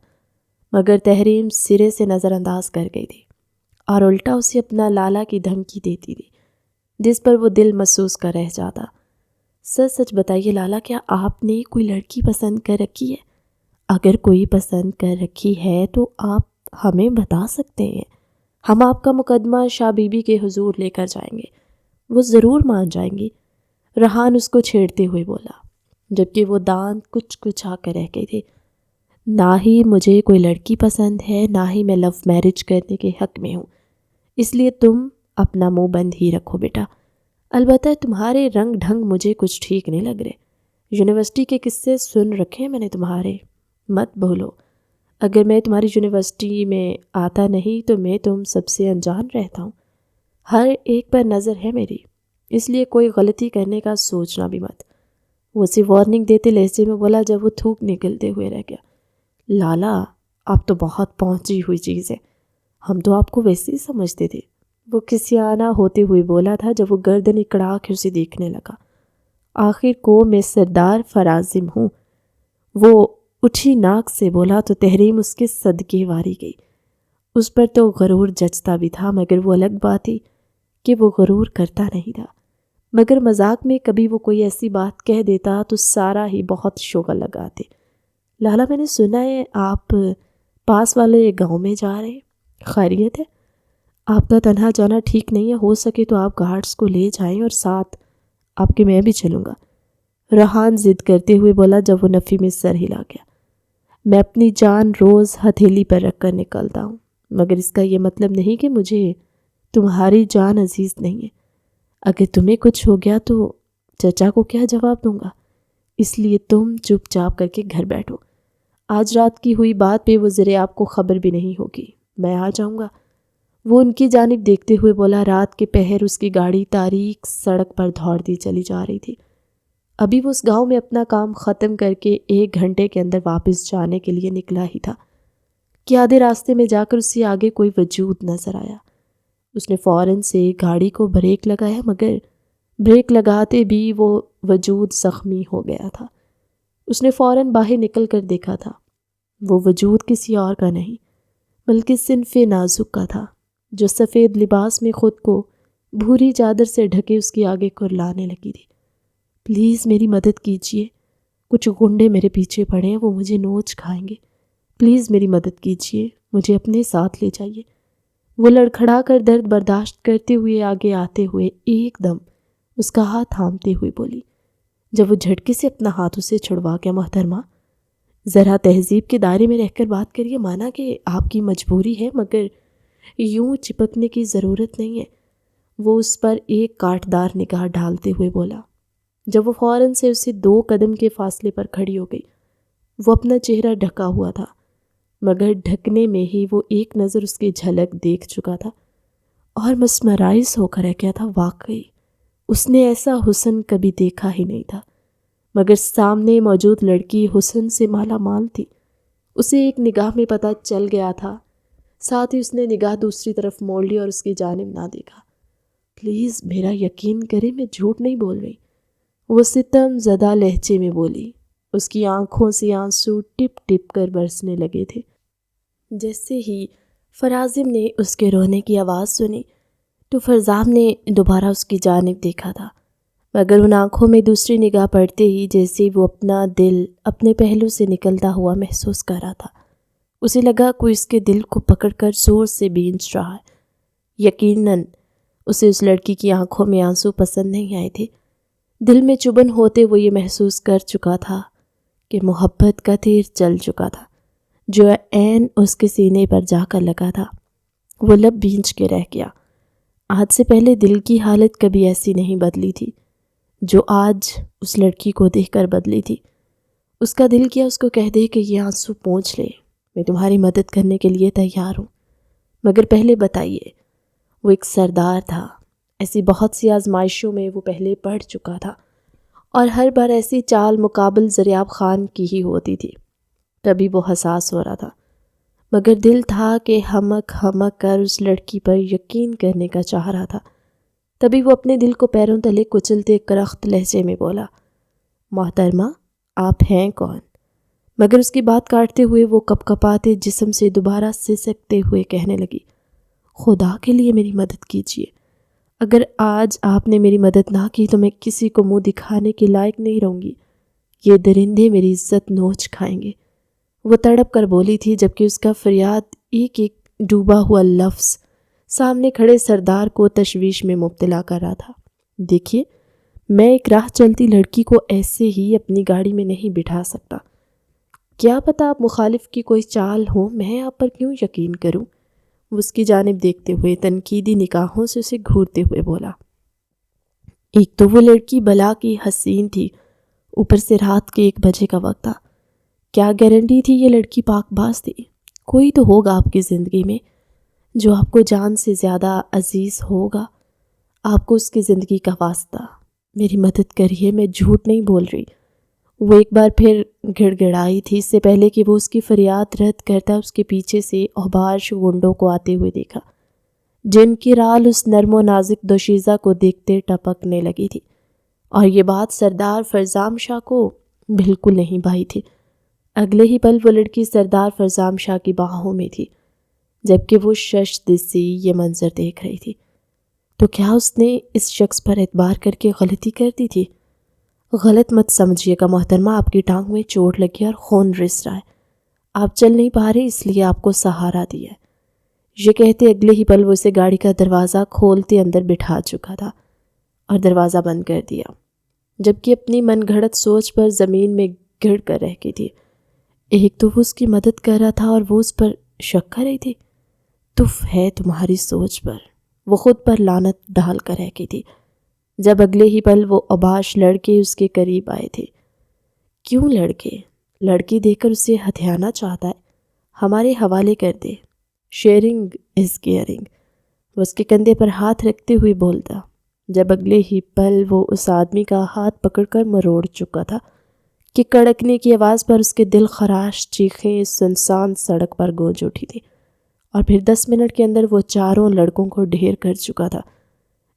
مگر تحریم سرے سے نظر انداز کر گئی تھی اور الٹا اسے اپنا لالا کی دھمکی دیتی تھی جس پر وہ دل محسوس کر رہ جاتا۔ سچ سچ بتائیے لالا، کیا آپ نے کوئی لڑکی پسند کر رکھی ہے؟ اگر کوئی پسند کر رکھی ہے تو آپ ہمیں بتا سکتے ہیں، ہم آپ کا مقدمہ شاہ بی بی کے حضور لے کر جائیں گے، وہ ضرور مان جائیں گی۔ ریحان اس کو چھیڑتے ہوئے بولا جبکہ وہ دانت کچھ کچھ آ کر رہ گئے تھے، نہ ہی مجھے کوئی لڑکی پسند ہے نہ ہی میں لو میرج کرنے کے حق میں ہوں، اس لیے تم اپنا منہ بند ہی رکھو بیٹا۔ البتہ تمہارے رنگ ڈھنگ مجھے کچھ ٹھیک نہیں لگ رہے، یونیورسٹی کے قصے سن رکھے میں نے تمہارے، مت بھولو۔ اگر میں تمہاری یونیورسٹی میں آتا نہیں تو میں تم سب سے انجان رہتا ہوں، ہر ایک پر نظر ہے میری، اس لیے کوئی غلطی کرنے کا سوچنا بھی مت۔ وہ اسے وارننگ دیتے لہجے میں بولا جب وہ تھوک نکلتے ہوئے رہ گیا، لالا آپ تو بہت پہنچی ہوئی چیز ہے، ہم تو آپ کو ویسے ہی سمجھتے تھے۔ وہ کسیانہ ہوتے ہوئے بولا تھا جب وہ گردن اکڑا کے اسے دیکھنے لگا۔ آخر کو میں سردار فرازم ہوں، وہ اٹھی ناک سے بولا تو تحریم اس کے صدقے واری گئی۔ اس پر تو غرور جچتا بھی تھا مگر وہ الگ بات تھی کہ وہ غرور کرتا نہیں تھا، مگر مذاق میں کبھی وہ کوئی ایسی بات کہہ دیتا تو سارا ہی بہت شغل لگاتے۔ لالا میں نے سنا ہے آپ پاس والے گاؤں میں جا رہے ہیں، خیریت ہے؟ آپ کا تنہا جانا ٹھیک نہیں ہے، ہو سکے تو آپ گارڈز کو لے جائیں اور ساتھ آپ کے میں بھی چلوں گا۔ ریحان ضد کرتے ہوئے بولا جب وہ نفی میں سر ہلا گیا۔ میں اپنی جان روز ہتھیلی پر رکھ کر نکلتا ہوں، مگر اس کا یہ مطلب نہیں کہ مجھے تمہاری جان عزیز نہیں ہے۔ اگر تمہیں کچھ ہو گیا تو چچا کو کیا جواب دوں گا؟ اس لیے تم چپ چاپ کر کے گھر بیٹھو۔ آج رات کی ہوئی بات پہ وہ ذرے آپ کو خبر بھی نہیں ہوگی، میں آ جاؤں گا۔ وہ ان کی جانب دیکھتے ہوئے بولا۔ رات کے پہر اس کی گاڑی تاریک سڑک پر دوڑتی چلی جا رہی تھی۔ ابھی وہ اس گاؤں میں اپنا کام ختم کر کے 1 گھنٹے کے اندر واپس جانے کے لیے نکلا ہی تھا کہ آدھے راستے میں جا کر اسے آگے کوئی وجود نظر آیا۔ اس نے فوراً سے گاڑی کو بریک لگایا، مگر بریک لگاتے بھی وہ وجود زخمی ہو گیا تھا۔ اس نے فوراً باہر نکل کر دیکھا تھا، وہ وجود کسی اور کا نہیں بلکہ صنف نازک کا تھا، جو سفید لباس میں خود کو بھوری چادر سے ڈھکے اس کی آگے کرلانے لگی تھی۔ پلیز میری مدد کیجیے، کچھ گنڈے میرے پیچھے پڑے ہیں، وہ مجھے نوچ کھائیں گے۔ پلیز میری مدد کیجیے، مجھے اپنے ساتھ لے جائیے۔ وہ لڑکھڑا کر درد برداشت کرتے ہوئے آگے آتے ہوئے ایک دم اس کا ہاتھ تھامتے ہوئے بولی۔ جب وہ جھٹکے سے اپنا ہاتھ اسے چھڑوا گیا، محترمہ ذرا تہذیب کے دائرے میں رہ کر بات کریے، مانا کہ آپ کی مجبوری ہے مگر یوں چپکنے کی ضرورت نہیں ہے۔ وہ اس پر ایک کاٹدار نگاہ ڈالتے ہوئے بولا۔ جب وہ فوراً سے اسے 2 قدم کے فاصلے پر کھڑی ہو گئی، وہ اپنا چہرہ ڈھکا ہوا تھا، مگر ڈھکنے میں ہی وہ ایک نظر اس کی جھلک دیکھ چکا تھا اور مسمرائز ہو کر رہ گیا تھا۔ واقعی اس نے ایسا حسن کبھی دیکھا ہی نہیں تھا، مگر سامنے موجود لڑکی حسن سے مالا مال تھی۔ اسے ایک نگاہ میں پتہ چل گیا تھا، ساتھ ہی اس نے نگاہ دوسری طرف موڑ لی اور اس کی جانب نہ دیکھا۔ پلیز میرا یقین کریں، میں جھوٹ نہیں بول رہی، وہ ستم زدہ لہجے میں بولی۔ اس کی آنکھوں سے آنسو ٹپ ٹپ کر برسنے لگے تھے۔ جیسے ہی فرازم نے اس کے رونے کی آواز سنی تو فرزام نے دوبارہ اس کی جانب دیکھا تھا، مگر ان آنکھوں میں دوسری نگاہ پڑتے ہی جیسے وہ اپنا دل اپنے پہلو سے نکلتا ہوا محسوس کر رہا تھا۔ اسے لگا کوئی اس کے دل کو پکڑ کر زور سے بینچ رہا ہے۔ یقیناً اسے اس لڑکی کی آنکھوں میں آنسو پسند نہیں آئے تھے۔ دل میں چبھن ہوتے وہ یہ محسوس کر چکا تھا کہ محبت کا تیر چل چکا تھا، جو عین اس کے سینے پر جا کر لگا تھا۔ وہ لب بھینچ کے رہ گیا۔ آج سے پہلے دل کی حالت کبھی ایسی نہیں بدلی تھی جو آج اس لڑکی کو دیکھ کر بدلی تھی۔ اس کا دل کیا اس کو کہہ دے کہ یہ آنسو پونچھ لے، میں تمہاری مدد کرنے کے لیے تیار ہوں، مگر پہلے بتائیے۔ وہ ایک سردار تھا، ایسی بہت سی آزمائشوں میں وہ پہلے پڑھ چکا تھا اور ہر بار ایسی چال مقابل زریاب خان کی ہی ہوتی تھی۔ تبھی وہ حساس ہو رہا تھا، مگر دل تھا کہ ہمک ہمک کر اس لڑکی پر یقین کرنے کا چاہ رہا تھا۔ تبھی وہ اپنے دل کو پیروں تلے کچلتے کرخت لہجے میں بولا۔ محترمہ آپ ہیں کون؟ مگر اس کی بات کاٹتے ہوئے وہ کپ کپاتے جسم سے دوبارہ سسکتے ہوئے کہنے لگی، خدا کے لیے میری مدد کیجیے۔ اگر آج آپ نے میری مدد نہ کی تو میں کسی کو منہ دکھانے کے لائق نہیں رہوں گی، یہ درندے میری عزت نوچ کھائیں گے۔ وہ تڑپ کر بولی تھی، جبکہ اس کا فریاد ایک ایک ڈوبا ہوا لفظ سامنے کھڑے سردار کو تشویش میں مبتلا کر رہا تھا۔ دیکھیے، میں ایک راہ چلتی لڑکی کو ایسے ہی اپنی گاڑی میں نہیں بٹھا سکتا۔ کیا پتہ آپ مخالف کی کوئی چال ہو، میں آپ پر کیوں یقین کروں؟ وہ اس کی جانب دیکھتے ہوئے تنقیدی نگاہوں سے اسے گھورتے ہوئے بولا۔ ایک تو وہ لڑکی بلا کی حسین تھی، اوپر سے رات کے 1 بجے کا وقت تھا۔ کیا گارنٹی تھی یہ لڑکی پاک باز تھی؟ کوئی تو ہوگا آپ کی زندگی میں جو آپ کو جان سے زیادہ عزیز ہوگا، آپ کو اس کی زندگی کا واسطہ۔ میری مدد کریے، میں جھوٹ نہیں بول رہی۔ وہ ایک بار پھر گڑ گڑائی تھی، اس سے پہلے کہ وہ اس کی فریاد رد کرتا اس کے پیچھے سے اوباش گنڈوں کو آتے ہوئے دیکھا، جن کی رال اس نرم و نازک دوشیزہ کو دیکھتے ٹپکنے لگی تھی، اور یہ بات سردار فرزام شاہ کو بالکل نہیں بھائی تھی۔ اگلے ہی پل وہ لڑکی سردار فرزام شاہ کی باہوں میں تھی، جبکہ وہ شش دسی یہ منظر دیکھ رہی تھی۔ تو کیا اس نے اس شخص پر اعتبار کر کے غلطی کر دی تھی؟ غلط مت سمجھیے گا محترمہ، آپ کی ٹانگ میں چوٹ لگی اور خون رس رہا ہے، آپ چل نہیں پا رہے، اس لیے آپ کو سہارا دیا ہے۔ یہ کہتے اگلے ہی پل وہ اسے گاڑی کا دروازہ کھولتے اندر بٹھا چکا تھا اور دروازہ بند کر دیا، جبکہ اپنی من گھڑت سوچ پر زمین میں گڑ کر رہ گئی تھی۔ ایک تو وہ اس کی مدد کر رہا تھا اور وہ اس پر شک کر رہی تھی۔ تف ہے تمہاری سوچ پر، وہ خود پر لعنت ڈال کر رہ گئی تھی جب اگلے ہی پل وہ اوباش لڑکے اس کے قریب آئے تھے۔ کیوں لڑکے؟ لڑکی دیکھ کر اسے ہتھیانا چاہتا ہے، ہمارے حوالے کر دے، شیئرنگ از کیئرنگ، وہ اس کے کندھے پر ہاتھ رکھتے ہوئے بولتا، جب اگلے ہی پل وہ اس آدمی کا ہاتھ پکڑ کر مروڑ چکا تھا کہ کڑکنے کی آواز پر اس کے دل خراش چیخیں سنسان سڑک پر گونج اٹھی تھی، اور پھر 10 منٹ کے اندر وہ چاروں لڑکوں کو ڈھیر کر چکا تھا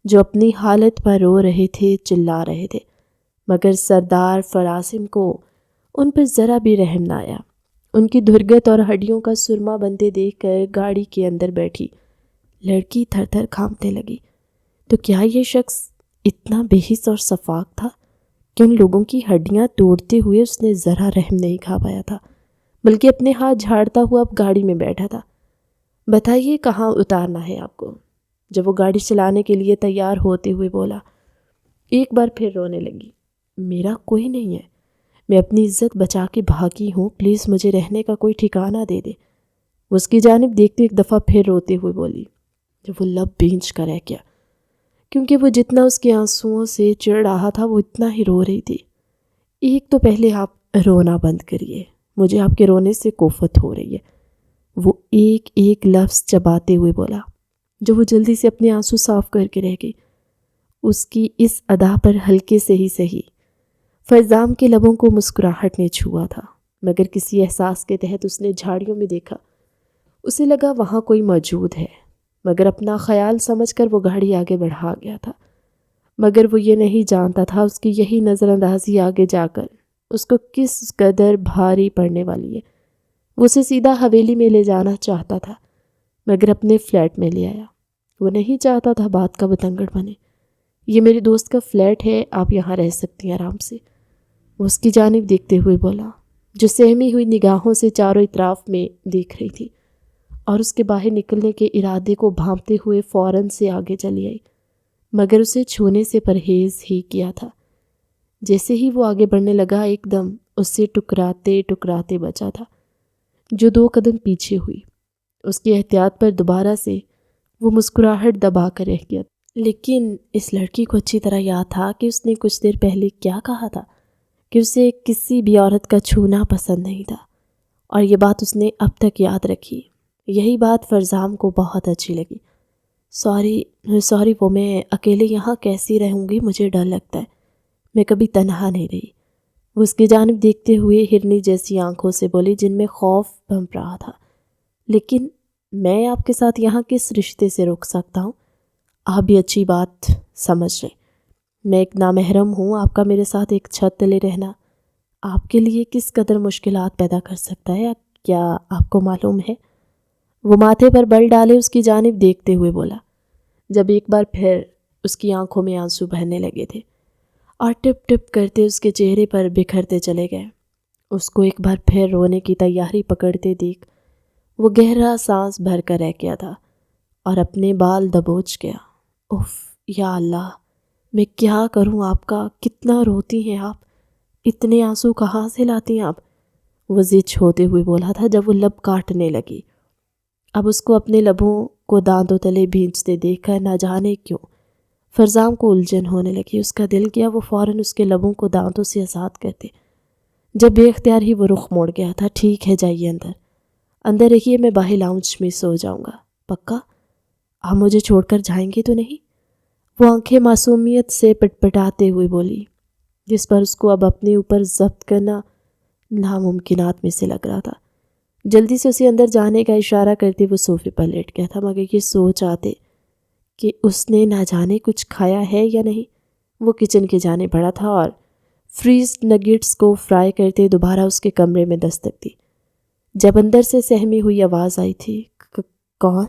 جو اپنی حالت پر رو رہے تھے، چلا رہے تھے، مگر سردار فراسم کو ان پر ذرا بھی رحم نہ آیا۔ ان کی دھرگت اور ہڈیوں کا سرما بنتے دیکھ کر گاڑی کے اندر بیٹھی لڑکی تھر تھر کانپنے لگی۔ تو کیا یہ شخص اتنا بے حس اور شفاق تھا کہ ان لوگوں کی ہڈیاں توڑتے ہوئے اس نے ذرا رحم نہیں کھا پایا تھا، بلکہ اپنے ہاتھ جھاڑتا ہوا اب گاڑی میں بیٹھا تھا۔ بتائیے کہاں اتارنا ہے آپ کو؟ جب وہ گاڑی چلانے کے لیے تیار ہوتے ہوئے بولا، ایک بار پھر رونے لگی۔ میرا کوئی نہیں ہے، میں اپنی عزت بچا کے بھاگی ہوں، پلیز مجھے رہنے کا کوئی ٹھکانہ دے دے۔ وہ اس کی جانب دیکھتے ایک دفعہ پھر روتے ہوئے بولی، جب وہ لب بھینچ کر رہ گیا، کیونکہ وہ جتنا اس کے آنسوؤں سے چڑ رہا تھا وہ اتنا ہی رو رہی تھی۔ ایک تو پہلے آپ رونا بند کریے، مجھے آپ کے رونے سے کوفت ہو رہی ہے، وہ ایک ایک لفظ چباتے ہوئے بولا، جو وہ جلدی سے اپنے آنسو صاف کر کے رہ گئی۔ اس کی اس ادا پر ہلکے سے ہی صحیح فرزام کے لبوں کو مسکراہٹ نے چھوا تھا، مگر کسی احساس کے تحت اس نے جھاڑیوں میں دیکھا، اسے لگا وہاں کوئی موجود ہے، مگر اپنا خیال سمجھ کر وہ گاڑی آگے بڑھا گیا تھا، مگر وہ یہ نہیں جانتا تھا اس کی یہی نظر اندازی آگے جا کر اس کو کس قدر بھاری پڑنے والی ہے۔ وہ اسے سیدھا حویلی میں لے جانا چاہتا تھا، مگر اپنے فلیٹ میں لے آیا۔ وہ نہیں چاہتا تھا بات کا بتنگڑ بنے۔ یہ میری دوست کا فلیٹ ہے، آپ یہاں رہ سکتی ہیں آرام سے، وہ اس کی جانب دیکھتے ہوئے بولا، جو سہمی ہوئی نگاہوں سے چاروں اطراف میں دیکھ رہی تھی، اور اس کے باہر نکلنے کے ارادے کو بھانپتے ہوئے فوراً سے آگے چلی آئی، مگر اسے چھونے سے پرہیز ہی کیا تھا۔ جیسے ہی وہ آگے بڑھنے لگا، ایک دم اس سے ٹکراتے ٹکراتے بچا تھا، جو 2 قدم پیچھے ہوئی۔ اس کی احتیاط پر دوبارہ سے وہ مسکراہٹ دبا کر رہ گیا، لیکن اس لڑکی کو اچھی طرح یاد تھا کہ اس نے کچھ دیر پہلے کیا کہا تھا، کہ اسے کسی بھی عورت کا چھونا پسند نہیں تھا، اور یہ بات اس نے اب تک یاد رکھی۔ یہی بات فرزام کو بہت اچھی لگی۔ سوری وہ میں اکیلے یہاں کیسی رہوں گی، مجھے ڈر لگتا ہے، میں کبھی تنہا نہیں رہی، وہ اس کی جانب دیکھتے ہوئے ہرنی جیسی آنکھوں سے بولی جن میں خوف بھنپ رہا تھا، لیکن میں آپ کے ساتھ یہاں کس رشتے سے رک سکتا ہوں؟ آپ بھی اچھی بات سمجھ رہے، میں ایک نامحرم ہوں، آپ کا میرے ساتھ ایک چھت تلے رہنا آپ کے لیے کس قدر مشکلات پیدا کر سکتا ہے، کیا آپ کو معلوم ہے؟ وہ ماتھے پر بل ڈالے اس کی جانب دیکھتے ہوئے بولا، جب ایک بار پھر اس کی آنکھوں میں آنسو بہنے لگے تھے اور ٹپ ٹپ کرتے اس کے چہرے پر بکھرتے چلے گئے۔ اس کو ایک بار پھر رونے کی تیاری پکڑتے دیکھ وہ گہرا سانس بھر کر رہ گیا تھا اور اپنے بال دبوچ گیا۔ اف یا اللہ، میں کیا کروں آپ کا، کتنا روتی ہیں آپ، اتنے آنسو کہاں سے لاتی ہیں آپ، وہ ضد ہوتے ہوئے بولا تھا جب وہ لب کاٹنے لگی۔ اب اس کو اپنے لبوں کو دانتوں تلے بھینچتے دیکھ کر نہ جانے کیوں فرزام کو الجھن ہونے لگی۔ اس کا دل کیا وہ فوراً اس کے لبوں کو دانتوں سے آزاد کرتے، جب بے اختیار ہی وہ رخ موڑ گیا تھا۔ ٹھیک ہے، جائیے اندر رہیے، میں باہر لاؤنج میں سو جاؤں گا، پکا؟ آپ مجھے چھوڑ کر جائیں گے تو نہیں؟ وہ آنکھیں معصومیت سے پٹپٹاتے ہوئے بولی، جس پر اس کو اب اپنے اوپر ضبط کرنا ناممکنات میں سے لگ رہا تھا۔ جلدی سے اسے اندر جانے کا اشارہ کرتے وہ صوفے پر لیٹ گیا تھا، مگر یہ سوچ آتے کہ اس نے نہ جانے کچھ کھایا ہے یا نہیں۔ وہ کچن کے جانے بڑھا تھا اور فریزڈ نگیٹس کو فرائی کرتے دوبارہ اس کے کمرے میں دستک دی، جب اندر سے سہمی ہوئی آواز آئی تھی، کون؟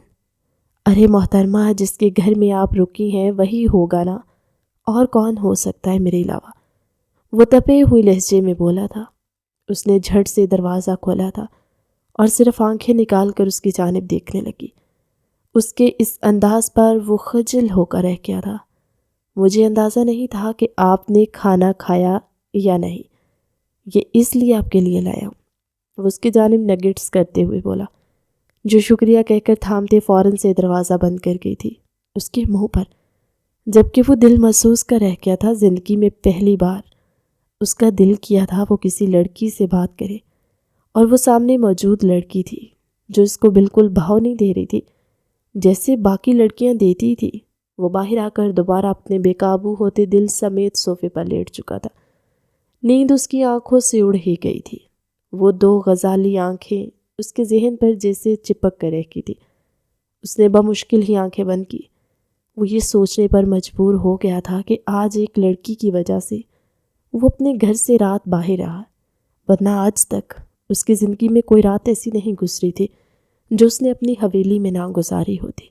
ارے محترمہ، جس کے گھر میں آپ رکی ہیں وہی ہوگا نا، اور کون ہو سکتا ہے میرے علاوہ، وہ تپے ہوئے لہجے میں بولا تھا۔ اس نے جھٹ سے دروازہ کھولا تھا اور صرف آنکھیں نکال کر اس کی جانب دیکھنے لگی۔ اس کے اس انداز پر وہ خجل ہو کر رہ گیا تھا۔ مجھے اندازہ نہیں تھا کہ آپ نے کھانا کھایا یا نہیں، یہ اس لیے آپ کے لیے لایا ہوں۔ وہ اس کی جانب نگیٹس کرتے ہوئے بولا، جو شکریہ کہہ کر تھامتے فوراً سے دروازہ بند کر گئی تھی اس کے منہ پر، جبکہ وہ دل محسوس کر رہ گیا تھا زندگی میں پہلی بار اس کا دل کیا تھا وہ کسی لڑکی سے بات کرے، اور وہ سامنے موجود لڑکی تھی جو اس کو بالکل بھاؤ نہیں دے رہی تھی جیسے باقی لڑکیاں دیتی تھی۔ وہ باہر آ کر دوبارہ اپنے بے قابو ہوتے دل سمیت صوفے پر لیٹ چکا تھا۔ نیند اس کی آنکھوں سے اڑ ہی گئی تھی۔ وہ دو غزالی آنکھیں اس کے ذہن پر جیسے چپک کر رہی تھی۔ اس نے بمشکل ہی آنکھیں بند کی۔ وہ یہ سوچنے پر مجبور ہو گیا تھا کہ آج ایک لڑکی کی وجہ سے وہ اپنے گھر سے رات باہر رہا، ورنہ آج تک اس کی زندگی میں کوئی رات ایسی نہیں گزری تھی جو اس نے اپنی حویلی میں نہ گزاری ہوتی۔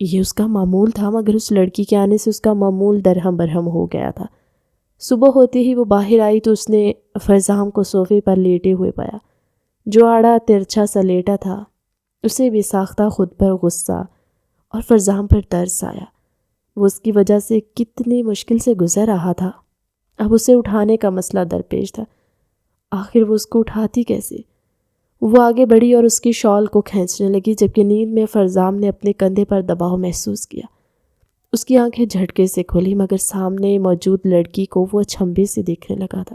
یہ اس کا معمول تھا، مگر اس لڑکی کے آنے سے اس کا معمول درہم برہم ہو گیا تھا۔ صبح ہوتے ہی وہ باہر آئی تو اس نے فرزام کو صوفے پر لیٹے ہوئے پایا، جو آڑا ترچھا سا لیٹا تھا۔ اسے بے ساختہ خود پر غصہ اور فرزام پر ترس آیا۔ وہ اس کی وجہ سے کتنی مشکل سے گزر رہا تھا، اب اسے اٹھانے کا مسئلہ درپیش تھا۔ آخر وہ اس کو اٹھاتی کیسے؟ وہ آگے بڑھی اور اس کی شال کو کھینچنے لگی، جبکہ نیند میں فرزام نے اپنے کندھے پر دباؤ محسوس کیا۔ اس کی آنکھیں جھٹکے سے کھلی، مگر سامنے موجود لڑکی کو وہ اچھمبے سے دیکھنے لگا تھا۔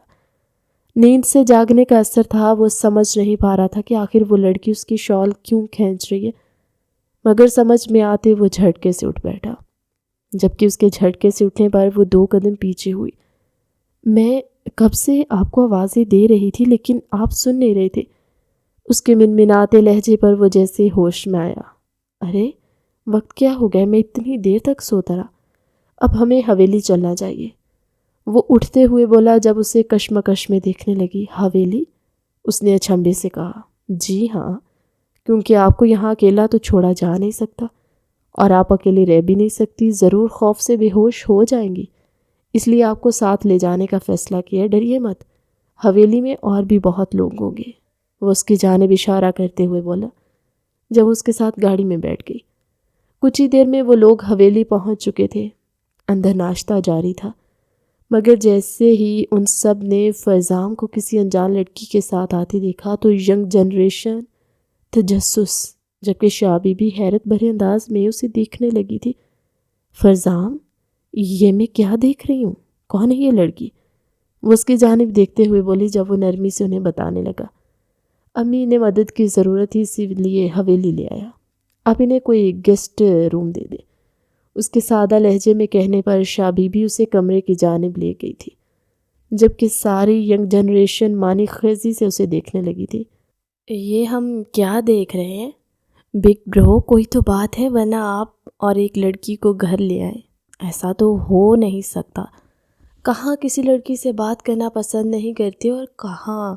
نیند سے جاگنے کا اثر تھا، وہ سمجھ نہیں پا رہا تھا کہ آخر وہ لڑکی اس کی شال کیوں کھینچ رہی ہے، مگر سمجھ میں آتے وہ جھٹکے سے اٹھ بیٹھا، جبکہ اس کے جھٹکے سے اٹھنے پر وہ 2 قدم پیچھے ہوئی۔ میں کب سے آپ کو آوازیں دے رہی تھی لیکن آپ سن نہیں رہے تھے۔ اس کے منمناتے لہجے پر وہ جیسے ہوش میں آیا۔ ارے وقت کیا ہو گیا، میں اتنی دیر تک سوتا رہا، اب ہمیں حویلی چلنا چاہیے، وہ اٹھتے ہوئے بولا جب اسے کشمکش میں دیکھنے لگی۔ حویلی؟ اس نے اچھمبے سے کہا۔ جی ہاں، کیونکہ آپ کو یہاں اکیلا تو چھوڑا جا نہیں سکتا، اور آپ اکیلے رہ بھی نہیں سکتی، ضرور خوف سے بے ہوش ہو جائیں گی، اس لیے آپ کو ساتھ لے جانے کا فیصلہ کیا ہے۔ ڈریے مت، حویلی میں اور بھی بہت لوگ ہوں گے، وہ اس کی جانب اشارہ کرتے ہوئے بولا جب اس کے ساتھ گاڑی میں بیٹھ گئی۔ کچھ ہی دیر میں وہ لوگ حویلی پہنچ چکے تھے۔ اندر ناشتہ جاری تھا، مگر جیسے ہی ان سب نے فرزام کو کسی انجان لڑکی کے ساتھ آتے دیکھا تو ینگ جنریشن تجسس، جبکہ شابی بھی حیرت بھرے انداز میں اسے دیکھنے لگی تھی۔ فرزام، یہ میں کیا دیکھ رہی ہوں؟ کون ہے یہ لڑکی؟ وہ اس کی جانب دیکھتے ہوئے بولی جب وہ نرمی سے انہیں بتانے لگا۔ امی نے مدد کی ضرورت تھی، اسی لیے حویلی لے آیا، آپ انہیں کوئی گیسٹ روم دے دیں۔ اس کے سادہ لہجے میں کہنے پر شابی بھی اسے کمرے کی جانب لے گئی تھی، جبکہ ساری ینگ جنریشن معنی خیزی سے اسے دیکھنے لگی تھی۔ یہ ہم کیا دیکھ رہے ہیں؟ بگ برو، کوئی تو بات ہے، ورنہ آپ اور ایک لڑکی کو گھر لے آئے، ایسا تو ہو نہیں سکتا۔ کہاں کسی لڑکی سے بات کرنا پسند نہیں کرتے اور کہاں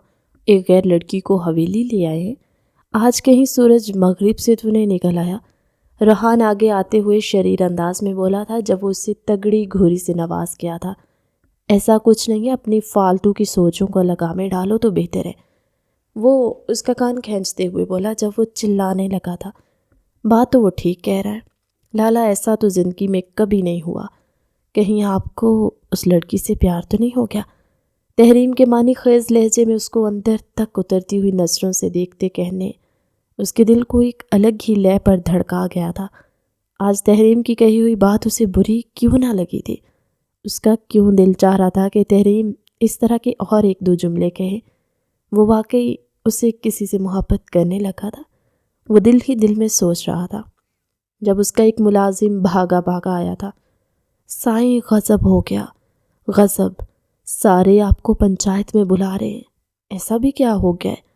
ایک غیر لڑکی کو حویلی لے آئے ہیں۔ آج کہیں سورج مغرب سے تو نہیں نکل آیا؟ رحان آگے آتے ہوئے شریر انداز میں بولا تھا جب وہ اسے تگڑی گھوری سے نواز کیا تھا۔ ایسا کچھ نہیں ہے، اپنی فالتو کی سوچوں کو لگامیں ڈالو تو بہتر ہے، وہ اس کا کان کھینچتے ہوئے بولا جب وہ چلانے لگا تھا۔ بات تو وہ ٹھیک کہہ رہا ہے لالا، ایسا تو زندگی میں کبھی نہیں ہوا، کہیں آپ کو اس لڑکی سے پیار تو نہیں ہو گیا؟ تحریم کے معنی خیز لہجے میں اس کو اندر تک اترتی ہوئی نظروں سے دیکھتے کہنے اس کے دل کو ایک الگ ہی لے پر دھڑکا گیا تھا۔ آج تحریم کی کہی ہوئی بات اسے بری کیوں نہ لگی تھی؟ اس کا کیوں دل چاہ رہا تھا کہ تحریم اس طرح کے اور 1-2 جملے کہے؟ وہ واقعی اسے کسی سے محبت کرنے لگا تھا؟ وہ دل ہی دل میں سوچ رہا تھا جب اس کا ایک ملازم بھاگا آیا تھا۔ سائیں غضب ہو گیا، غضب، سارے آپ کو پنچایت میں بلا رہے ہیں، ایسا بھی کیا ہو گیا ہے؟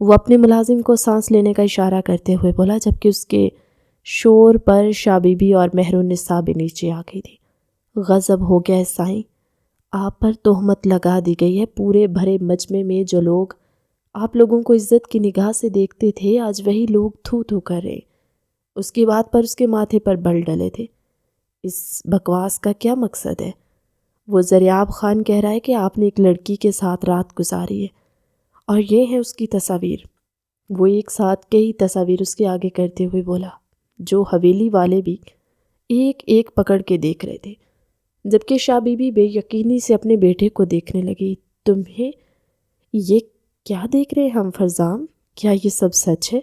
وہ اپنے ملازم کو سانس لینے کا اشارہ کرتے ہوئے بولا، جبکہ اس کے شور پر شابی بھی اور مہر النساء بھی نیچے آ گئی تھی۔ غضب ہو گیا ہے سائیں، آپ پر تہمت لگا دی گئی ہے۔ پورے بھرے مجمع میں جو لوگ آپ لوگوں کو عزت کی نگاہ سے دیکھتے تھے، آج وہی لوگ تھو تھو کر رہے۔ اس کی بات پر اس کے ماتھے پر بل ڈلے تھے۔ اس بکواس کا کیا مقصد ہے؟ وہ زریاب خان کہہ رہا ہے کہ آپ نے ایک لڑکی کے ساتھ رات گزاری ہے، اور یہ ہے اس کی تصاویر۔ وہ ایک ساتھ کئی تصاویر اس کے آگے کرتے ہوئے بولا، جو حویلی والے بھی ایک ایک پکڑ کے دیکھ رہے تھے، جبکہ شاہ بی بی بے یقینی سے اپنے بیٹے کو دیکھنے لگی۔ تمہیں یہ کیا دیکھ رہے ہم فرزام؟ کیا یہ سب سچ ہے؟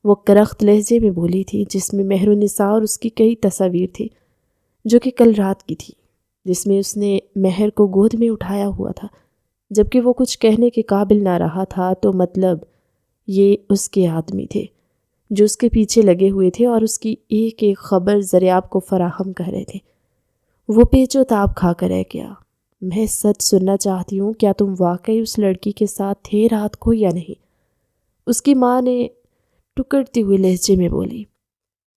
وہ کرخت لہجے میں بولی تھی، جس میں مہر النساء اور اس کی کئی تصاویر تھی جو کہ کل رات کی تھی، جس میں اس نے مہر کو گود میں اٹھایا ہوا تھا جبکہ وہ کچھ کہنے کے قابل نہ رہا تھا، تو مطلب یہ اس کے آدمی تھے جو اس کے پیچھے لگے ہوئے تھے اور اس کی ایک ایک خبر زریاب کو فراہم کر رہے تھے۔ وہ پیچ و تاب کھا کر رہ گیا۔ میں سچ سننا چاہتی ہوں، کیا تم واقعی اس لڑکی کے ساتھ تھے رات کو یا نہیں؟ اس کی ماں نے ٹکڑتے ہوئے لہجے میں بولی،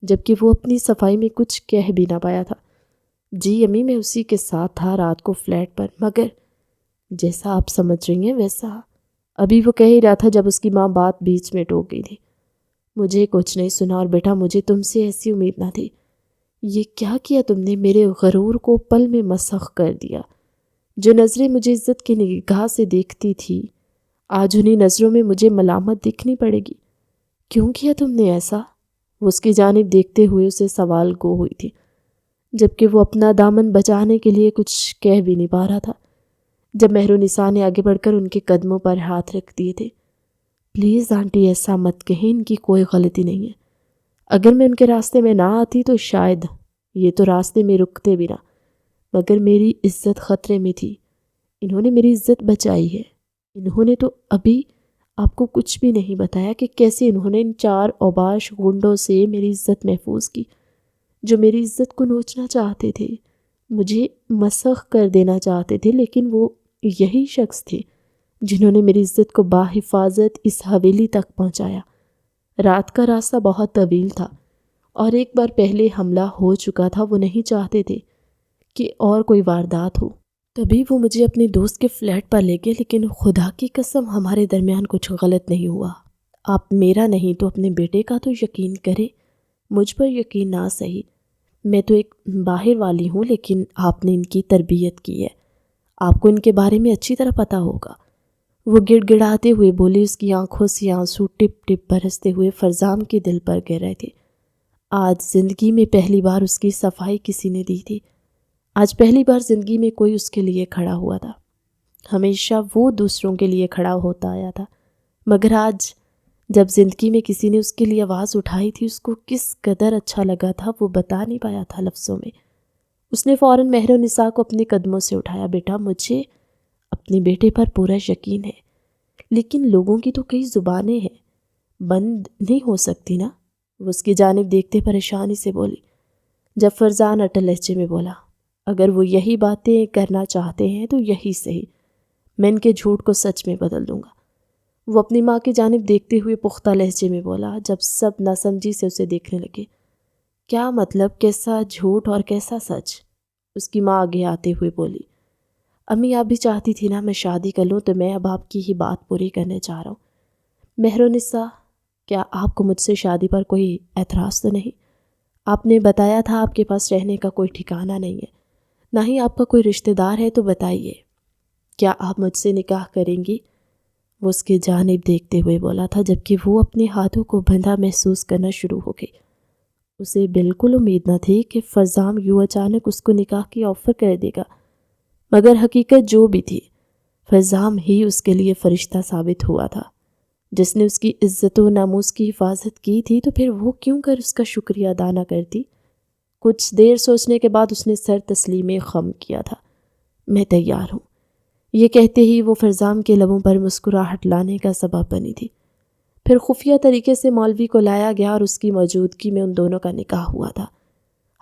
جبکہ وہ اپنی صفائی میں کچھ کہہ بھی نہ پایا تھا۔ جی امی، میں اسی کے ساتھ تھا رات کو فلیٹ پر، مگر جیسا آپ سمجھ رہی ہیں ویسا۔ ابھی وہ کہہ ہی رہا تھا جب اس کی ماں بات بیچ میں ٹوک گئی تھی۔ مجھے کچھ نہیں سنا، اور بیٹا مجھے تم سے ایسی امید نہ تھی۔ یہ کیا کیا تم نے؟ میرے غرور کو پل میں مسخ کر دیا۔ جو نظریں مجھے عزت کی نگاہ سے دیکھتی تھی، آج انہیں نظروں میں مجھے ملامت دکھنی پڑے گی۔ کیوں کیا تم نے ایسا؟ وہ اس کی جانب دیکھتے ہوئے اسے سوال گو ہوئی تھی، جبکہ وہ اپنا دامن بچانے کے لیے کچھ کہہ بھی نہیں پا رہا تھا، جب مہر النساء نے آگے بڑھ کر ان کے قدموں پر ہاتھ رکھ دیے تھے۔ پلیز آنٹی ایسا مت کہیں، ان کی کوئی غلطی نہیں ہے۔ اگر میں ان کے راستے میں نہ آتی تو شاید یہ تو راستے میں رکتے بھی نہ، مگر میری عزت خطرے میں تھی۔ انہوں نے میری عزت بچائی ہے۔ انہوں نے تو ابھی آپ کو کچھ بھی نہیں بتایا کہ کیسے انہوں نے ان 4 اوباش گنڈوں سے میری عزت محفوظ کی، جو میری عزت کو نوچنا چاہتے تھے، مجھے مسخ کر دینا چاہتے تھے، لیکن وہ یہی شخص تھے جنہوں نے میری عزت کو باحفاظت اس حویلی تک پہنچایا۔ رات کا راستہ بہت طویل تھا اور ایک بار پہلے حملہ ہو چکا تھا۔ وہ نہیں چاہتے تھے کہ اور کوئی واردات ہو، تبھی وہ مجھے اپنے دوست کے فلیٹ پر لے گئے، لیکن خدا کی قسم ہمارے درمیان کچھ غلط نہیں ہوا۔ آپ میرا نہیں تو اپنے بیٹے کا تو یقین کریں، مجھ پر یقین نہ صحیح، میں تو ایک باہر والی ہوں، لیکن آپ نے ان کی تربیت کی ہے، آپ کو ان کے بارے میں اچھی طرح پتہ ہوگا۔ وہ گڑ گڑاتے ہوئے بولی، اس کی آنکھوں سے آنسو ٹپ ٹپ برستے ہوئے فرزام کے دل پر گر رہے تھے۔ آج زندگی میں پہلی بار اس کی صفائی کسی نے دی تھی، آج پہلی بار زندگی میں کوئی اس کے لیے کھڑا ہوا تھا۔ ہمیشہ وہ دوسروں کے لیے کھڑا ہوتا آیا تھا، مگر آج جب زندگی میں کسی نے اس کے لیے آواز اٹھائی تھی، اس کو کس قدر اچھا لگا تھا وہ بتا نہیں پایا تھا لفظوں میں۔ اس نے فوراً مہر النساء کو اپنے قدموں سے اٹھایا۔ بیٹا مجھے اپنے بیٹے پر پورا یقین ہے، لیکن لوگوں کی تو کئی زبانیں ہیں، بند نہیں ہو سکتی نا؟ وہ اس کی جانب دیکھتے پریشانی سے بولی، جب فرزان اٹل لہجے میں بولا، اگر وہ یہی باتیں کرنا چاہتے ہیں تو یہی صحیح، میں ان کے جھوٹ کو سچ میں بدل دوں گا۔ وہ اپنی ماں کی جانب دیکھتے ہوئے پختہ لہجے میں بولا، جب سب ناسمجھی سے اسے دیکھنے لگے۔ کیا مطلب؟ کیسا جھوٹ اور کیسا سچ؟ اس کی ماں آگے آتے ہوئے بولی، امی آپ بھی چاہتی تھی نا میں شادی کر لوں، تو میں اب آپ کی ہی بات پوری کرنے چاہ رہا ہوں۔ مہر النساء، کیا آپ کو مجھ سے شادی پر کوئی اعتراض تو نہیں؟ آپ نے بتایا تھا آپ کے پاس رہنے کا کوئی ٹھکانہ نہیں ہے، نہ ہی آپ کا کوئی رشتہ دار ہے، تو بتائیے کیا آپ مجھ سے نکاح کریں گی؟ وہ اس کی جانب دیکھتے ہوئے بولا تھا، جبکہ وہ اپنے ہاتھوں کو بندھا محسوس کرنا شروع ہو گئی۔ اسے بالکل امید نہ تھی کہ فرزام یوں اچانک اس کو نکاح کی آفر کر دے گا، مگر حقیقت جو بھی تھی، فرزام ہی اس کے لیے فرشتہ ثابت ہوا تھا، جس نے اس کی عزت و ناموس کی حفاظت کی تھی، تو پھر وہ کیوں کر اس کا شکریہ ادا نہ کرتی؟ کچھ دیر سوچنے کے بعد اس نے سر تسلیم خم کیا تھا۔ میں تیار ہوں، یہ کہتے ہی وہ فرزام کے لبوں پر مسکراہٹ لانے کا سبب بنی تھی۔ پھر خفیہ طریقے سے مولوی کو لایا گیا اور اس کی موجودگی میں ان دونوں کا نکاح ہوا تھا۔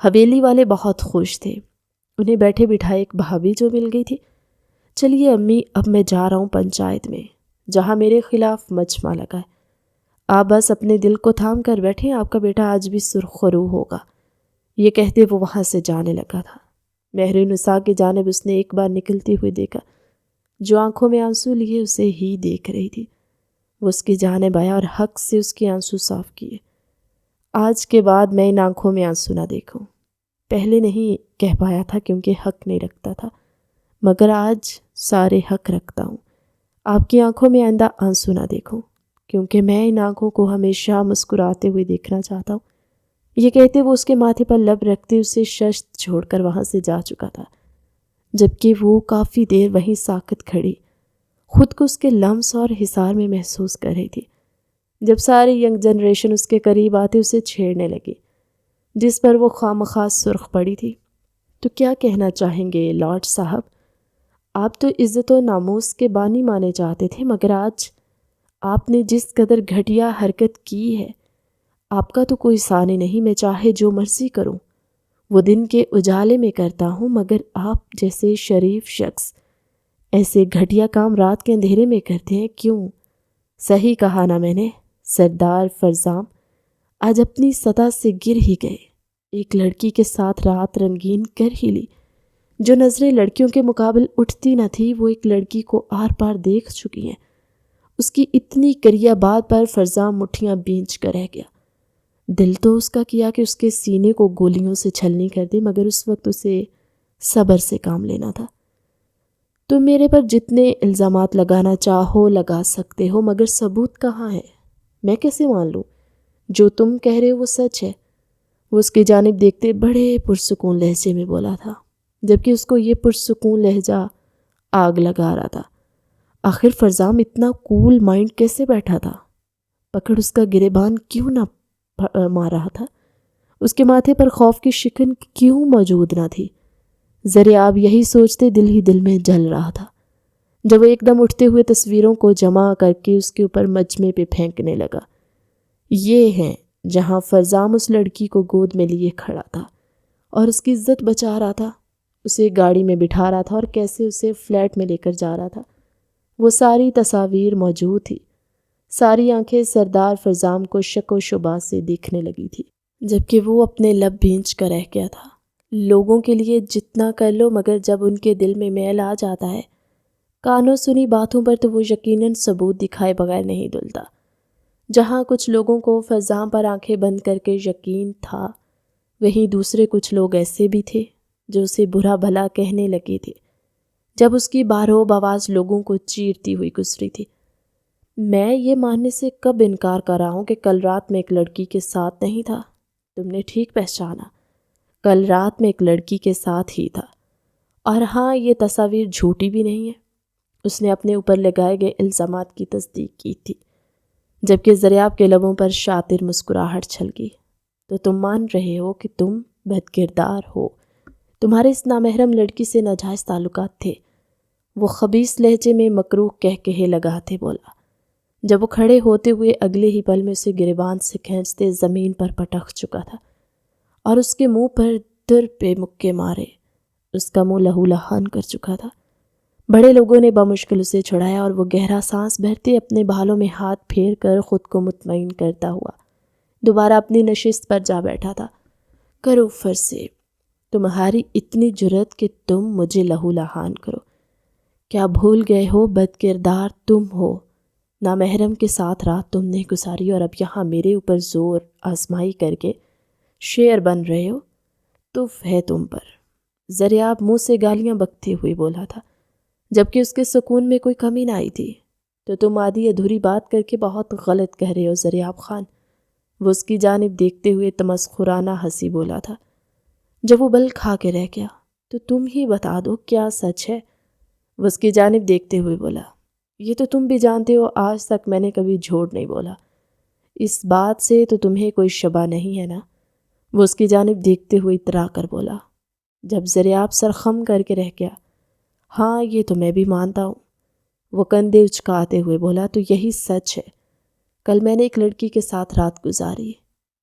حویلی والے بہت خوش تھے، انہیں بیٹھے بٹھائے ایک بھابھی جو مل گئی تھی۔ چلیے امی، اب میں جا رہا ہوں پنچایت میں، جہاں میرے خلاف مجمع لگا ہے، آپ بس اپنے دل کو تھام کر بیٹھیں، آپ کا بیٹا آج بھی سرخ رو ہوگا۔ یہ کہتے وہ وہاں سے جانے لگا تھا۔ مہر النساء کی جانب اس نے ایک بار نکلتے ہوئے دیکھا، جو آنکھوں میں آنسو لیے اسے ہی دیکھ رہی تھی۔ وہ اس کی جانب آیا اور حق سے اس کے آنسو صاف کیے۔ آج کے بعد میں ان آنکھوں میں آنسو نہ دیکھوں، پہلے نہیں کہہ پایا تھا کیونکہ حق نہیں رکھتا تھا، مگر آج سارے حق رکھتا ہوں۔ آپ کی آنکھوں میں آئندہ آنسو نہ دیکھوں، کیونکہ میں ان آنکھوں کو ہمیشہ مسکراتے ہوئے دیکھنا چاہتا ہوں۔ یہ کہتے وہ اس کے ماتھے پر لب رکھتے اسے ششت چھوڑ کر وہاں سے جا چکا تھا، جبکہ وہ کافی دیر وہیں ساکت کھڑی خود کو اس کے لمس اور حصار میں محسوس کر رہی تھی۔ جب ساری ینگ جنریشن اس کے قریب آتے اسے چھیڑنے لگی، جس پر وہ خواہ سرخ پڑی تھی۔ تو کیا کہنا چاہیں گے لارڈ صاحب؟ آپ تو عزت و ناموس کے بانی مانے جاتے تھے، مگر آج آپ نے جس قدر گھٹیا حرکت کی ہے، آپ کا تو کوئی ثانی نہیں۔ میں چاہے جو مرضی کروں وہ دن کے اجالے میں کرتا ہوں، مگر آپ جیسے شریف شخص ایسے گھٹیا کام رات کے اندھیرے میں کرتے ہیں کیوں؟ صحیح کہا نا میں نے؟ سردار فرزام آج اپنی سطح سے گر ہی گئے، ایک لڑکی کے ساتھ رات رنگین کر ہی لی۔ جو نظریں لڑکیوں کے مقابل اٹھتی نہ تھی وہ ایک لڑکی کو آر پار دیکھ چکی ہیں۔ اس کی اتنی کریا بات پر فرزام مٹھیاں بینچ کر رہ گیا۔ دل تو اس کا کیا کہ اس کے سینے کو گولیوں سے چھلنی کر دے، مگر اس وقت اسے صبر سے کام لینا تھا۔ تم میرے پر جتنے الزامات لگانا چاہو لگا سکتے ہو، مگر ثبوت کہاں ہے؟ میں کیسے مان لوں؟ جو تم کہہ رہے ہو وہ سچ ہے۔ وہ اس کی جانب دیکھتے بڑے پرسکون لہجے میں بولا تھا، جبکہ اس کو یہ پرسکون لہجہ آگ لگا رہا تھا۔ آخر فرزام اتنا کول مائنڈ کیسے بیٹھا تھا؟ پکڑ اس کا گریبان کیوں نہ مار رہا تھا؟ اس کے ماتھے پر خوف کی شکن کیوں موجود نہ تھی؟ زریاب یہی سوچتے دل ہی دل میں جل رہا تھا، جب وہ ایک دم اٹھتے ہوئے تصویروں کو جمع کر کے اس کے اوپر مجمے پہ پھینکنے لگا۔ یہ ہیں جہاں فرزام اس لڑکی کو گود میں لیے کھڑا تھا اور اس کی عزت بچا رہا تھا، اسے گاڑی میں بٹھا رہا تھا اور کیسے اسے فلیٹ میں لے کر جا رہا تھا۔ وہ ساری تصاویر موجود تھی۔ ساری آنکھیں سردار فرزام کو شک و شبہ سے دیکھنے لگی تھی، جبکہ وہ اپنے لب بھینچ کر رہ گیا تھا۔ لوگوں کے لیے جتنا کر لو، مگر جب ان کے دل میں میل آ جاتا ہے کانوں سنی باتوں پر، تو وہ یقیناً ثبوت دکھائے بغیر نہیں دلتا۔ جہاں کچھ لوگوں کو فرزام پر آنکھیں بند کر کے یقین تھا، وہیں دوسرے کچھ لوگ ایسے بھی تھے جو اسے برا بھلا کہنے لگے تھے جب اس کی بارہو بواز لوگوں کو چیرتی ہوئی گزری تھی۔ میں یہ ماننے سے کب انکار کر رہا ہوں کہ کل رات میں ایک لڑکی کے ساتھ نہیں تھا؟ تم نے ٹھیک پہچانا، کل رات میں ایک لڑکی کے ساتھ ہی تھا۔ اور ہاں، یہ تصاویر جھوٹی بھی نہیں ہے۔ اس نے اپنے اوپر لگائے گئے الزامات کی تصدیق کی تھی، جبکہ زریاب کے لبوں پر شاطر مسکراہٹ چھل گئی۔ تو تم مان رہے ہو کہ تم بد کردار ہو، تمہارے اس نامحرم لڑکی سے ناجائز تعلقات تھے؟ وہ خبیث لہجے میں مکروہ کہے لگاتے بولا، جب وہ کھڑے ہوتے ہوئے اگلے ہی پل میں اسے گریبان سے کھینچتے زمین پر پٹک چکا تھا اور اس کے منہ پر در پہ مکے مارے۔ اس کا منہ لہو لہان کر چکا تھا۔ بڑے لوگوں نے بمشکل اسے چھڑایا اور وہ گہرا سانس بھرتے اپنے بالوں میں ہاتھ پھیر کر خود کو مطمئن کرتا ہوا دوبارہ اپنی نشست پر جا بیٹھا تھا۔ کرو فرض، تمہاری اتنی جرأت کہ تم مجھے لہو لہان کرو۔ کیا بھول گئے ہو بد کردار تم ہو؟ نامحرم کے ساتھ رات تم نے گزاری اور اب یہاں میرے اوپر زور آزمائی کر کے شیر بن رہے ہو؟ تف ہے تم پر۔ زریاب منہ سے گالیاں بکتے ہوئے بولا تھا، جبکہ اس کے سکون میں کوئی کمی نہ آئی تھی۔ تو تم آدھی ادھوری بات کر کے بہت غلط کہہ رہے ہو زریاب خان۔ وہ اس کی جانب دیکھتے ہوئے تمسخرانہ ہنسی بولا تھا۔ جب وہ بل کھا کے رہ گیا تو تم ہی بتا دو کیا سچ ہے؟ وہ اس کی جانب دیکھتے ہوئے بولا، یہ تو تم بھی جانتے ہو، آج تک میں نے کبھی جھوٹ نہیں بولا۔ اس بات سے تو تمہیں کوئی شبہ نہیں ہے نا؟ وہ اس کی جانب دیکھتے ہوئے اترا کر بولا۔ جب زریاب سر خم کر کے رہ گیا، ہاں یہ تو میں بھی مانتا ہوں، وہ کندھے اچکاتے ہوئے بولا، تو یہی سچ ہے۔ کل میں نے ایک لڑکی کے ساتھ رات گزاری،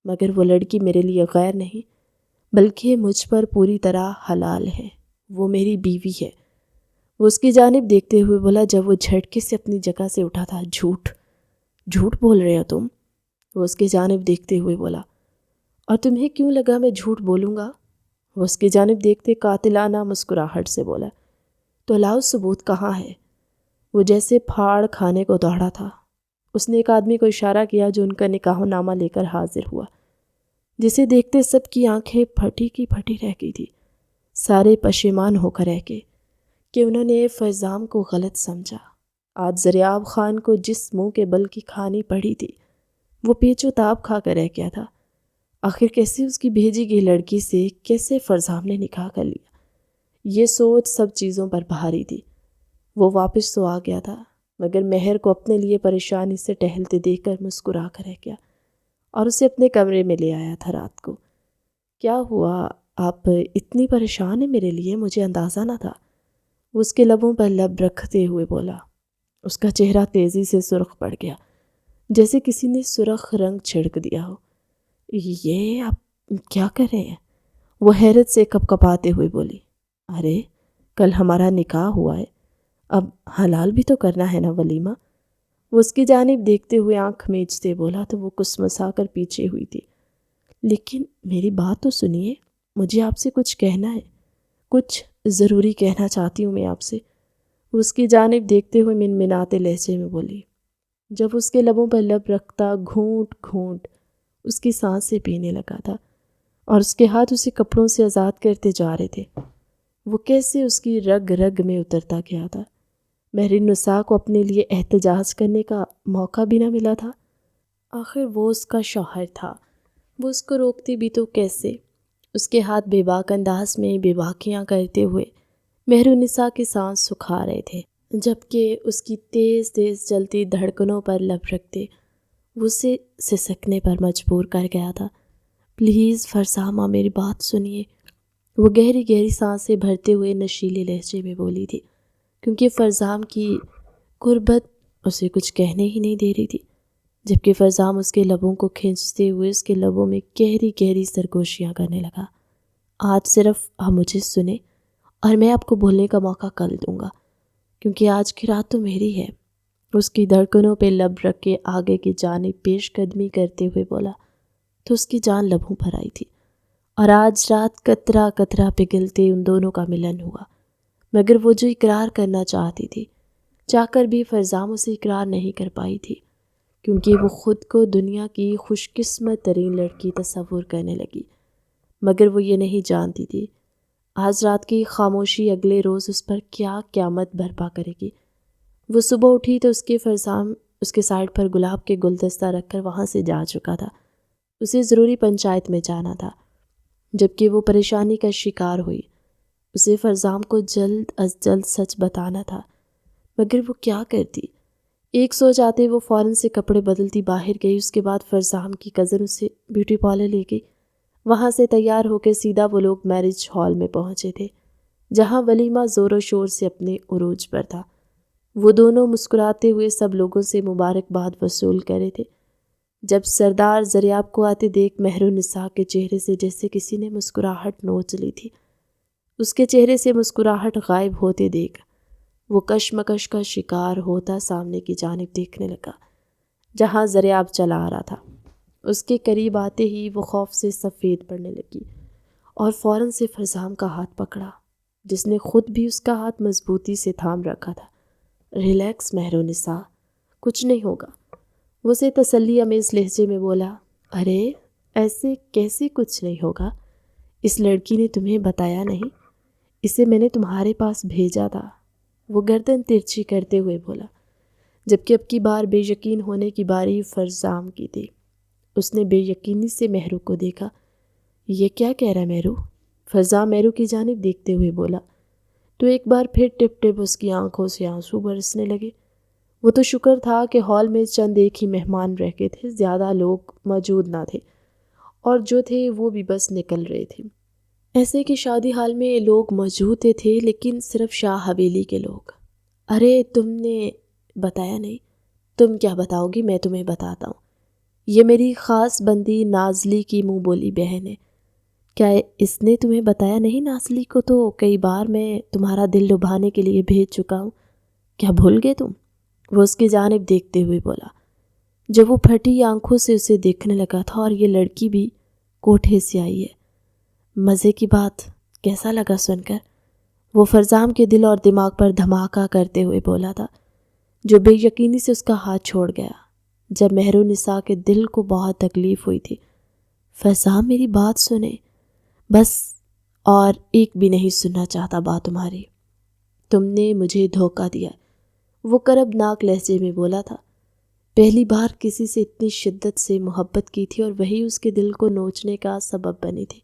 مگر وہ لڑکی میرے لیے غیر نہیں بلکہ مجھ پر پوری طرح حلال ہے، وہ میری بیوی ہے۔ وہ اس کی جانب دیکھتے ہوئے بولا جب وہ جھٹکے سے اپنی جگہ سے اٹھا تھا۔ جھوٹ بول رہے ہو تم؟ وہ اس کی جانب دیکھتے ہوئے بولا، اور تمہیں کیوں لگا میں جھوٹ بولوں گا؟ وہ اس کی جانب دیکھتے قاتلانہ مسکراہٹ سے بولا، تو لاؤ ثبوت کہاں ہے؟ وہ جیسے پھاڑ کھانے کو دوڑا تھا۔ اس نے ایک آدمی کو اشارہ کیا جو ان کا نکاح نامہ لے کر حاضر ہوا، جسے دیکھتے سب کی آنکھیں پھٹی کی پھٹی رہ گئی تھی۔ سارے پشیمان ہو کر رہ گئے کہ انہوں نے فرزام کو غلط سمجھا۔ آج زریاب خان کو جس منہ کے بل کی کھانی پڑی تھی وہ پیچ و تاب کھا کر رہ گیا تھا۔ آخر کیسے اس کی بھیجی گئی لڑکی سے کیسے فرزام نے نکاح کر لیا؟ یہ سوچ سب چیزوں پر بھاری تھی۔ وہ واپس تو آ گیا تھا، مگر مہر کو اپنے لیے پریشانی سے ٹہلتے دیکھ کر مسکرا کر رہ گیا اور اسے اپنے کمرے میں لے آیا تھا رات کو۔ کیا ہوا؟ آپ اتنی پریشان ہیں میرے لیے؟ مجھے اندازہ نہ تھا، وہ اس کے لبوں پر لب رکھتے ہوئے بولا۔ اس کا چہرہ تیزی سے سرخ پڑ گیا، جیسے کسی نے سرخ رنگ چھڑک دیا ہو۔ یہ آپ کیا کر رہے ہیں؟ وہ حیرت سے کپکپاتے ہوئے بولی۔ ارے کل ہمارا نکاح ہوا ہے، اب حلال بھی تو کرنا ہے نا ولیمہ۔ وہ اس کی جانب دیکھتے ہوئے آنکھ میچتے بولا تو وہ کسمسا کر پیچھے ہوئی تھی۔ لیکن میری بات تو سنیے، مجھے آپ سے کچھ کہنا ہے، کچھ ضروری کہنا چاہتی ہوں میں آپ سے، وہ اس کی جانب دیکھتے ہوئے منمناتے لہجے میں بولی۔ جب اس کے لبوں پر لب رکھتا گھونٹ گھونٹ اس کی سانسیں پینے لگا تھا اور اس کے ہاتھ اسے کپڑوں سے آزاد کرتے جا رہے تھے، وہ کیسے اس کی رگ رگ میں اترتا گیا تھا۔ مہر نساء کو اپنے لیے احتجاج کرنے کا موقع بھی نہ ملا تھا۔ آخر وہ اس کا شوہر تھا، وہ اس کو روکتی بھی تو کیسے؟ اس کے ہاتھ بے باک انداز میں بے باکیاں کرتے ہوئے مہر نساء کی سانس سکھا رہے تھے، جبکہ اس کی تیز تیز چلتی دھڑکنوں پر لب رکھتے وہ اسے سسکنے پر مجبور کر گیا تھا۔ پلیز فرزامہ میری بات سنیے، وہ گہری گہری سانسیں بھرتے ہوئے نشیلے لہجے میں بولی تھی، کیونکہ فرزام کی قربت اسے کچھ کہنے ہی نہیں دے رہی تھی، جبکہ فرزام اس کے لبوں کو کھینچتے ہوئے اس کے لبوں میں گہری گہری سرگوشیاں کرنے لگا۔ آج صرف آپ مجھے سنیں اور میں آپ کو بولنے کا موقع کل دوں گا، کیونکہ آج کی رات تو میری ہے۔ اس کی دھڑکنوں پہ لب رکھ کے آگے کی جانب پیش قدمی کرتے ہوئے بولا تو اس کی جان لبوں پر آئی تھی، اور آج رات قطرہ قطرہ پگھلتے ان دونوں کا ملن ہوا۔ مگر وہ جو اقرار کرنا چاہتی تھی، چاہ کر بھی فرزام اسے اقرار نہیں کر پائی تھی، کیونکہ وہ خود کو دنیا کی خوش قسمت ترین لڑکی تصور کرنے لگی۔ مگر وہ یہ نہیں جانتی تھی آج رات کی خاموشی اگلے روز اس پر کیا قیامت برپا کرے گی۔ وہ صبح اٹھی تو فرزام اس کے سائڈ پر گلاب کے گلدستہ رکھ کر وہاں سے جا چکا تھا۔ اسے ضروری پنچایت میں جانا تھا، جبکہ وہ پریشانی کا شکار ہوئی۔ اسے فرزام کو جلد از جلد سچ بتانا تھا، مگر وہ کیا کرتی؟ ایک سو جاتے وہ فوراً سے کپڑے بدلتی باہر گئی۔ اس کے بعد فرزام کی کزن اسے بیوٹی پارلر لے گئی۔ وہاں سے تیار ہو کے سیدھا وہ لوگ میرج ہال میں پہنچے تھے، جہاں ولیمہ زور و شور سے اپنے عروج پر تھا۔ وہ دونوں مسکراتے ہوئے سب لوگوں سے مبارکباد وصول کرے تھے۔ جب سردار زریاب کو آتے دیکھ مہر نساء کے چہرے سے جیسے کسی نے مسکراہٹ نوچ لی تھی، اس کے چہرے سے مسکراہٹ غائب ہوتے دیکھ وہ کشمکش کا شکار ہوتا سامنے کی جانب دیکھنے لگا، جہاں زریاب چلا آ رہا تھا۔ اس کے قریب آتے ہی وہ خوف سے سفید پڑنے لگی اور فوراً سے فرزام کا ہاتھ پکڑا، جس نے خود بھی اس کا ہاتھ مضبوطی سے تھام رکھا تھا۔ ریلیکس مہر نساء، کچھ نہیں ہوگا، وہ اسے تسلی امیز لہجے میں بولا۔ ارے ایسے کیسے کچھ نہیں ہوگا؟ اس لڑکی نے تمہیں بتایا نہیں؟ اسے میں نے تمہارے پاس بھیجا تھا، وہ گردن ترچھی کرتے ہوئے بولا، جبکہ اب کی بار بے یقین ہونے کی باری فرزام کی تھی۔ اس نے بے یقینی سے مہرو کو دیکھا۔ یہ کیا کہہ رہا ہے مہرو؟ فرزام مہرو کی جانب دیکھتے ہوئے بولا تو ایک بار پھر ٹپ ٹپ اس کی آنکھوں سے آنسو برسنے لگے۔ وہ تو شکر تھا کہ ہال میں چند ایک ہی مہمان رہ گئے تھے، زیادہ لوگ موجود نہ تھے، اور جو تھے وہ بھی بس نکل رہے تھے۔ ایسے کہ شادی ہال میں لوگ موجود تھے، لیکن صرف شاہ حویلی کے لوگ۔ ارے تم نے بتایا نہیں؟ تم کیا بتاؤ گی، میں تمہیں بتاتا ہوں۔ یہ میری خاص بندی نازلی کی منہ بولی بہن ہے۔ کیا اس نے تمہیں بتایا نہیں؟ نازلی کو تو کئی بار میں تمہارا دل لبھانے کے لیے بھیج چکا ہوں، کیا بھول گئے تم؟ وہ اس کی جانب دیکھتے ہوئے بولا، جب وہ پھٹی آنکھوں سے اسے دیکھنے لگا تھا۔ اور یہ لڑکی بھی کوٹھے سے آئی ہے۔ مزے کی بات، کیسا لگا سن کر؟ وہ فرزام کے دل اور دماغ پر دھماکہ کرتے ہوئے بولا تھا، جو بے یقینی سے اس کا ہاتھ چھوڑ گیا جب مہر نساء کے دل کو بہت تکلیف ہوئی تھی۔ فرزام میری بات سنیں بس، اور ایک بھی نہیں سننا چاہتا بات تمہاری۔ تم نے مجھے دھوکہ دیا، وہ کربناک لہجے میں بولا تھا۔ پہلی بار کسی سے اتنی شدت سے محبت کی تھی اور وہی اس کے دل کو نوچنے کا سبب بنی تھی۔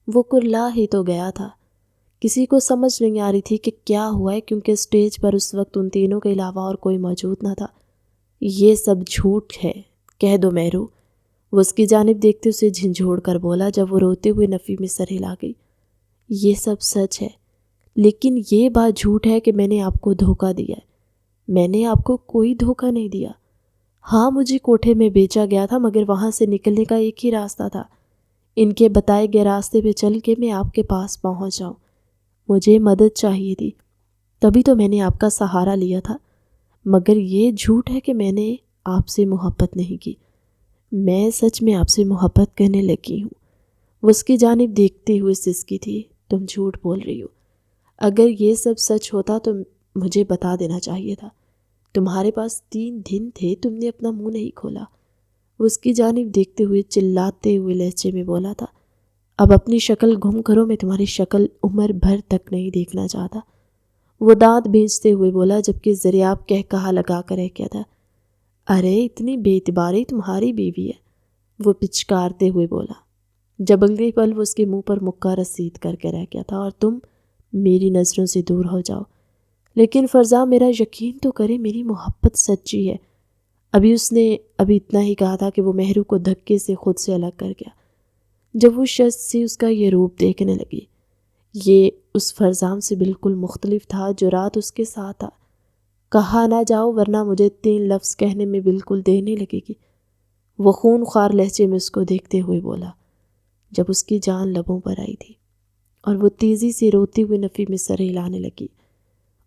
وہ کرلا ہی تو گیا تھا کسی کو سمجھ نہیں آ رہی تھی کہ کیا ہوا ہے، کیونکہ اسٹیج پر اس وقت ان تینوں کے علاوہ اور کوئی موجود نہ تھا۔ یہ سب جھوٹ ہے، کہہ دو مہرو، وہ اس کی جانب دیکھتے اسے جھنجھوڑ کر بولا، جب وہ روتے ہوئے نفی میں سر ہلا گئی۔ یہ سب سچ ہے، لیکن یہ بات جھوٹ ہے کہ میں نے آپ کو دھوکہ دیا ہے۔ میں نے آپ کو کوئی دھوکہ نہیں دیا۔ ہاں، مجھے کوٹھے میں بیچا گیا تھا، مگر وہاں سے نکلنے کا ایک ہی راستہ تھا، ان کے بتائے گئے راستے پہ چل کے میں آپ کے پاس پہنچ جاؤں۔ مجھے مدد چاہیے تھی، تبھی تو میں نے آپ کا سہارا لیا تھا۔ مگر یہ جھوٹ ہے کہ میں نے آپ سے محبت نہیں کی۔ میں سچ میں آپ سے محبت کرنے لگی ہوں۔ وہ اس کی جانب دیکھتے ہوئے سسکی تھی، تم جھوٹ بول رہی ہو۔ اگر یہ سب سچ ہوتا تو مجھے بتا دینا چاہیے تھا۔ تمہارے پاس 3 دن تھے، تم نے اپنا منہ نہیں کھولا۔ وہ اس کی جانب دیکھتے ہوئے چلاتے ہوئے لہجے میں بولا تھا، اب اپنی شکل گم کرو، میں تمہاری شکل عمر بھر تک نہیں دیکھنا چاہتا۔ وہ دانت بھینچتے ہوئے بولا، جبکہ ذریعہ کہہ کہا لگا کر رہ گیا تھا، ارے اتنی بے اعتباری تمہاری بیوی ہے، وہ پچکارتے ہوئے بولا، جب اگلے پل وہ اس کے منہ پر مکہ رسید کر کے رہ گیا تھا، اور تم میری نظروں سے دور ہو جاؤ۔ لیکن فرزاں، میرا یقین تو کرے، میری محبت سچی ہے۔ اس نے اتنا ہی کہا تھا کہ وہ مہرو کو دھکے سے خود سے الگ کر گیا۔ جب وہ شخص سے اس کا یہ روپ دیکھنے لگی، یہ اس فرزام سے بالکل مختلف تھا جو رات اس کے ساتھ تھا۔ کہا نہ جاؤ ورنہ مجھے 3 لفظ کہنے میں بالکل دیر نہیں لگے گی، وہ خون خوار لہجے میں اس کو دیکھتے ہوئے بولا، جب اس کی جان لبوں پر آئی تھی اور وہ تیزی سے روتی ہوئے نفی میں سر ہلانے لگی۔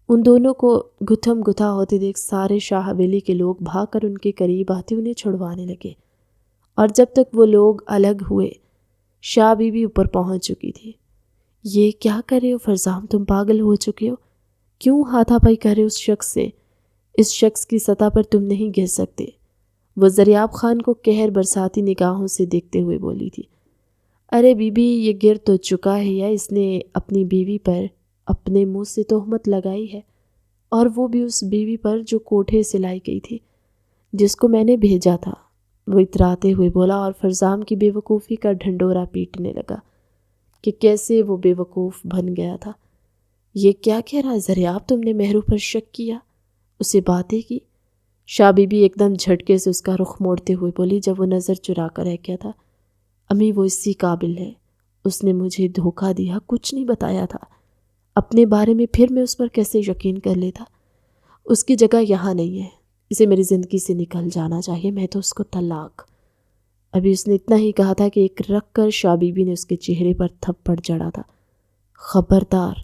ان دونوں کو گتھم گتھا ہوتے دیکھ سارے شاہ حویلی کے لوگ بھاگ کر ان کے قریب آتے انہیں چھڑوانے لگے، اور جب تک وہ لوگ الگ ہوئے شاہ بی بی اوپر پہنچ چکی تھی۔ یہ کیا کر رہے ہو فرزام، تم پاگل ہو چکے ہو؟ کیوں ہاتھا پائی کر رہے ہو اس شخص سے؟ اس شخص کی سطح پر تم نہیں گر سکتے۔ وہ ذریاب خان کو قہر برساتی نگاہوں سے دیکھتے ہوئے بولی تھی، ارے بی بی، یہ گر تو چکا ہے، یا اس نے اپنی بیوی پر اپنے منہ سے تہمت لگائی ہے، اور وہ بھی اس بیوی پر جو کوٹھے سے لائی گئی تھی، جس کو میں نے بھیجا تھا، وہ اتراتے ہوئے بولا، اور فرزام کی بے وقوفی کا ڈھنڈورا پیٹنے لگا کہ کیسے وہ بے وقوف بن گیا تھا۔ یہ کیا کہہ رہا ہے ذریاب، تم نے مہرو پر شک کیا، اسے باتیں کی؟ شاہ بی بی ایک دم جھٹکے سے اس کا رخ موڑتے ہوئے بولی، جب وہ نظر چرا کر رہ گیا تھا، امی وہ اسی قابل ہے، اس نے مجھے دھوکہ دیا، کچھ نہیں بتایا تھا اپنے بارے میں، پھر میں اس پر کیسے یقین کر لیتا؟ اس کی جگہ یہاں نہیں ہے، اسے میری زندگی سے نکل جانا چاہیے، میں تو اس کو طلاق۔ اس نے اتنا ہی کہا تھا کہ ایک رکھ کر شاہ بی بی نے اس کے چہرے پر تھپڑ جڑا تھا۔ خبردار،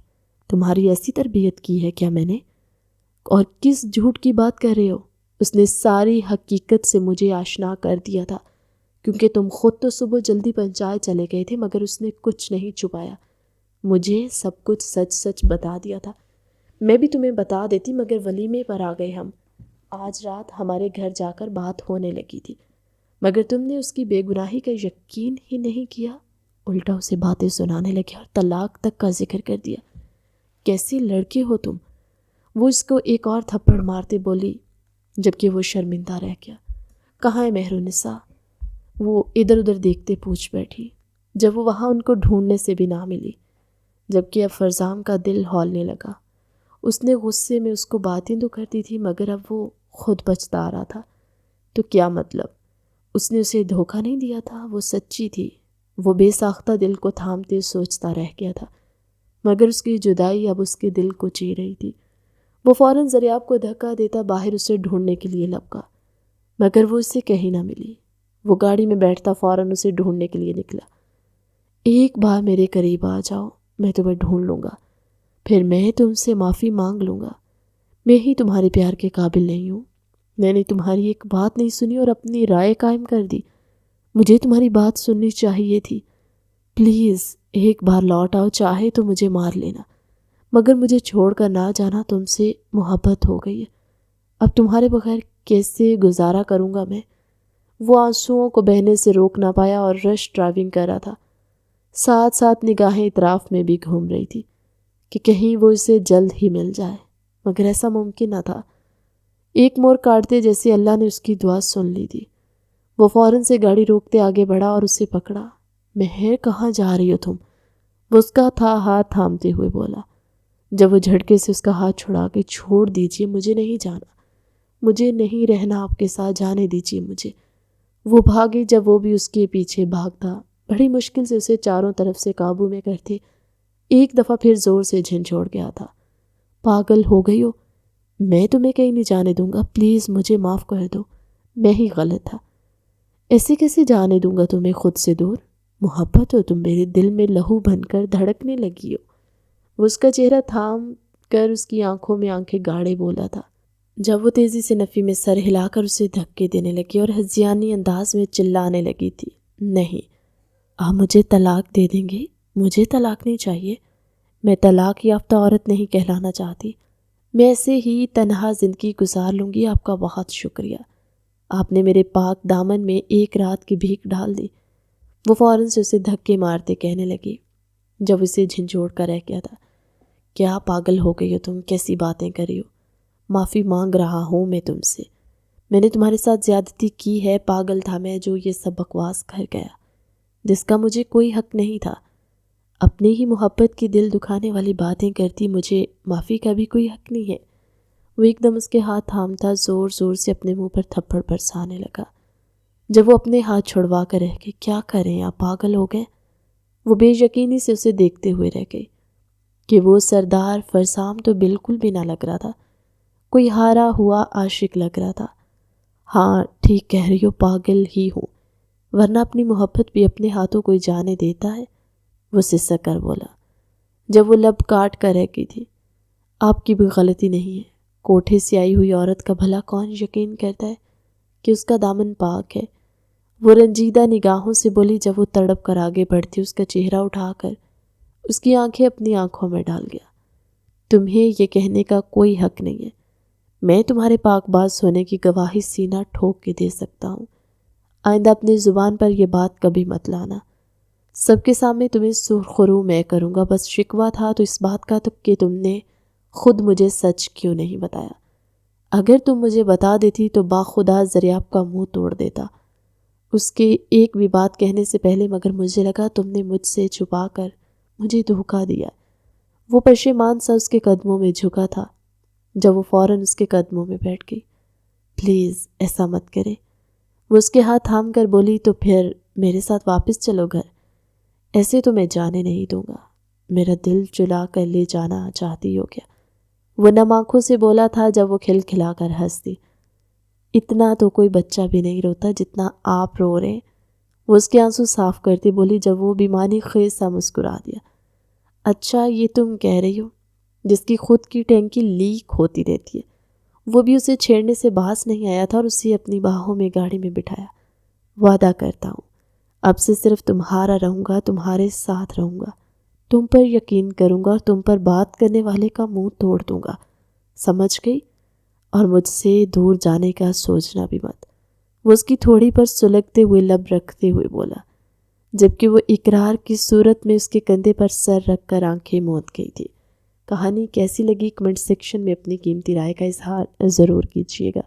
تمہاری ایسی تربیت کی ہے کیا میں نے؟ اور کس جھوٹ کی بات کر رہے ہو؟ اس نے ساری حقیقت سے مجھے آشنا کر دیا تھا، کیونکہ تم خود تو صبح جلدی پنچایت چلے گئے تھے، مگر اس نے کچھ نہیں چھپایا، مجھے سب کچھ سچ سچ بتا دیا تھا۔ میں بھی تمہیں بتا دیتی، مگر ولیمے پر آ گئے ہم، آج رات ہمارے گھر جا کر بات ہونے لگی تھی، مگر تم نے اس کی بے گناہی کا یقین ہی نہیں کیا، الٹا اسے باتیں سنانے لگے اور طلاق تک کا ذکر کر دیا۔ کیسے لڑکے ہو تم؟ وہ اس کو ایک اور تھپڑ مارتے بولی، جبکہ وہ شرمندہ رہ گیا۔ کہاں ہے مہر النساء؟ وہ ادھر ادھر دیکھتے پوچھ بیٹھی، جب وہ وہاں ان کو ڈھونڈنے سے بھی نہ ملی، جبکہ اب فرزام کا دل ہولنے لگا۔ اس نے غصے میں اس کو باتیں تو کرتی تھی، مگر اب وہ خود پچھتا رہا تھا۔ تو کیا مطلب؟ اس نے اسے دھوکہ نہیں دیا تھا، وہ سچی تھی۔ وہ بے ساختہ دل کو تھامتے سوچتا رہ گیا تھا، مگر اس کی جدائی اب اس کے دل کو چیر رہی تھی۔ وہ فوراً ذریاب کو دھکا دیتا باہر اسے ڈھونڈنے کے لیے لپکا، مگر وہ اسے کہیں نہ ملی۔ وہ گاڑی میں بیٹھتا فوراً اسے ڈھونڈنے کے لیے نکلا۔ ایک بار میرے قریب آ جاؤ، میں تمہیں ڈھونڈ لوں گا، پھر میں تم سے معافی مانگ لوں گا۔ میں ہی تمہارے پیار کے قابل نہیں ہوں، میں نے تمہاری ایک بات نہیں سنی اور اپنی رائے قائم کر دی، مجھے تمہاری بات سننی چاہیے تھی۔ پلیز ایک بار لوٹ آؤ، چاہے تو مجھے مار لینا، مگر مجھے چھوڑ کر نہ جانا، تم سے محبت ہو گئی ہے، اب تمہارے بغیر کیسے گزارا کروں گا میں؟ وہ آنسوؤں کو بہنے سے روک نہ پایا اور رش ڈرائیونگ کر رہا تھا، ساتھ ساتھ نگاہیں اطراف میں بھی گھوم رہی تھی کہ کہیں وہ اسے جلد ہی مل جائے، مگر ایسا ممکن نہ تھا۔ ایک موڑ کاٹتے جیسے اللہ نے اس کی دعا سن لی تھی، وہ فوراً سے گاڑی روکتے آگے بڑھا اور اسے پکڑا۔ مہر، کہاں جا رہی ہو تم؟ وہ اس کا تھا ہاتھ تھامتے ہوئے بولا۔ جب وہ جھٹکے سے اس کا ہاتھ چھڑا کے چھوڑ دیجیے، مجھے نہیں جانا، مجھے نہیں رہنا آپ کے ساتھ، جانے دیجیے مجھے۔ وہ بھاگی جب وہ بھی اس کے پیچھے بھاگتا، بڑی مشکل سے اسے چاروں طرف سے قابو میں کرتے ایک دفعہ پھر زور سے جھنجھوڑ گیا تھا۔ پاگل ہو گئی ہو، میں تمہیں کہیں نہیں جانے دوں گا، پلیز مجھے معاف کر دو، میں ہی غلط تھا۔ ایسے کیسے جانے دوں گا تمہیں خود سے دور؟ محبت ہو تم، میرے دل میں لہو بن کر دھڑکنے لگی ہو۔ وہ اس کا چہرہ تھام کر اس کی آنکھوں میں آنکھیں گاڑے بولا تھا، جب وہ تیزی سے نفی میں سر ہلا کر اسے دھکے دینے لگی اور ہذیانی انداز میں چلانے لگی تھی۔ نہیں، آپ مجھے طلاق دے دیں گے؟ مجھے طلاق نہیں چاہیے، میں طلاق یافتہ عورت نہیں کہلانا چاہتی، میں ایسے ہی تنہا زندگی گزار لوں گی۔ آپ کا بہت شکریہ، آپ نے میرے پاک دامن میں ایک رات کی بھیک ڈال دی۔ وہ فوراً سے اسے دھکے مارتے کہنے لگی جب اسے جھنجھوڑ کر رہ گیا تھا، کیا پاگل ہو گئی ہو تم، کیسی باتیں کری ہو؟ معافی مانگ رہا ہوں میں تم سے، میں نے تمہارے ساتھ زیادتی کی ہے، پاگل تھا میں جو یہ سب بکواس کر گیا جس کا مجھے کوئی حق نہیں تھا۔ اپنی ہی محبت کی دل دکھانے والی باتیں کرتی، مجھے معافی کا بھی کوئی حق نہیں ہے۔ وہ ایک دم اس کے ہاتھ تھامتا زور زور سے اپنے منہ پر تھپڑ برسانے لگا۔ جب وہ اپنے ہاتھ چھڑوا کر رہ گئی، کیا کریں آپ پاگل ہو گئے؟ وہ بے یقینی سے اسے دیکھتے ہوئے رہ گئی کہ وہ سردار فرسام تو بالکل بھی نہ لگ رہا تھا، کوئی ہارا ہوا عاشق لگ رہا تھا۔ ہاں ٹھیک کہہ رہی ہو، پاگل ہی ہوں، ورنہ اپنی محبت بھی اپنے ہاتھوں کوئی جانے دیتا ہے؟ وہ سسک کر بولا جب وہ لب کاٹ کر رہ گئی تھی۔ آپ کی بھی غلطی نہیں ہے، کوٹھے سے آئی ہوئی عورت کا بھلا کون یقین کرتا ہے کہ اس کا دامن پاک ہے؟ وہ رنجیدہ نگاہوں سے بولی جب وہ تڑپ کر آگے بڑھتی، اس کا چہرہ اٹھا کر اس کی آنکھیں اپنی آنکھوں میں ڈال گیا۔ تمہیں یہ کہنے کا کوئی حق نہیں ہے، میں تمہارے پاک باز ہونے کی گواہی سینہ ٹھوک کے دے سکتا ہوں۔ آئندہ اپنی زبان پر یہ بات کبھی مت لانا، سب کے سامنے تمہیں سرخرو میں کروں گا۔ بس شکوہ تھا تو اس بات کا کہ تم نے خود مجھے سچ کیوں نہیں بتایا؟ اگر تم مجھے بتا دیتی تو باخدا ذریعہ کا منہ توڑ دیتا، اس کے ایک بھی بات کہنے سے پہلے، مگر مجھے لگا تم نے مجھ سے چھپا کر مجھے دھوکہ دیا۔ وہ پشیمان سا اس کے قدموں میں جھکا تھا جب وہ فوراً اس کے قدموں میں بیٹھ گئی۔ پلیز ایسا مت کرے، وہ اس کے ہاتھ تھام کر بولی، تو پھر میرے ساتھ واپس چلو گھر، ایسے تو میں جانے نہیں دوں گا، میرا دل چلا کر لے جانا چاہتی ہو کیا؟ وہ نم آنکھوں سے بولا تھا جب وہ کھلکھلا کر ہنستی۔ اتنا تو کوئی بچہ بھی نہیں روتا جتنا آپ رو رہے ہیں، وہ اس کے آنسو صاف کرتی بولی جب وہ بیمانی خیز سا مسکرا دیا۔ اچھا یہ تم کہہ رہی ہو جس کی خود کی ٹینکی لیک ہوتی رہتی ہے؟ وہ بھی اسے چھیڑنے سے باز نہیں آیا تھا اور اسے اپنی باہوں میں گاڑی میں بٹھایا۔ وعدہ کرتا ہوں اب سے صرف تمہارا رہوں گا، تمہارے ساتھ رہوں گا، تم پر یقین کروں گا اور تم پر بات کرنے والے کا منہ توڑ دوں گا، سمجھ گئی؟ اور مجھ سے دور جانے کا سوچنا بھی مت۔ وہ اس کی تھوڑی پر سلگتے ہوئے لب رکھتے ہوئے بولا، جبکہ وہ اقرار کی صورت میں اس کے کندھے پر سر رکھ کر آنکھیں موند گئی تھی۔ کہانی کیسی لگی کمنٹ سیکشن میں اپنی قیمتی رائے کا اظہار ضرور کیجیے گا۔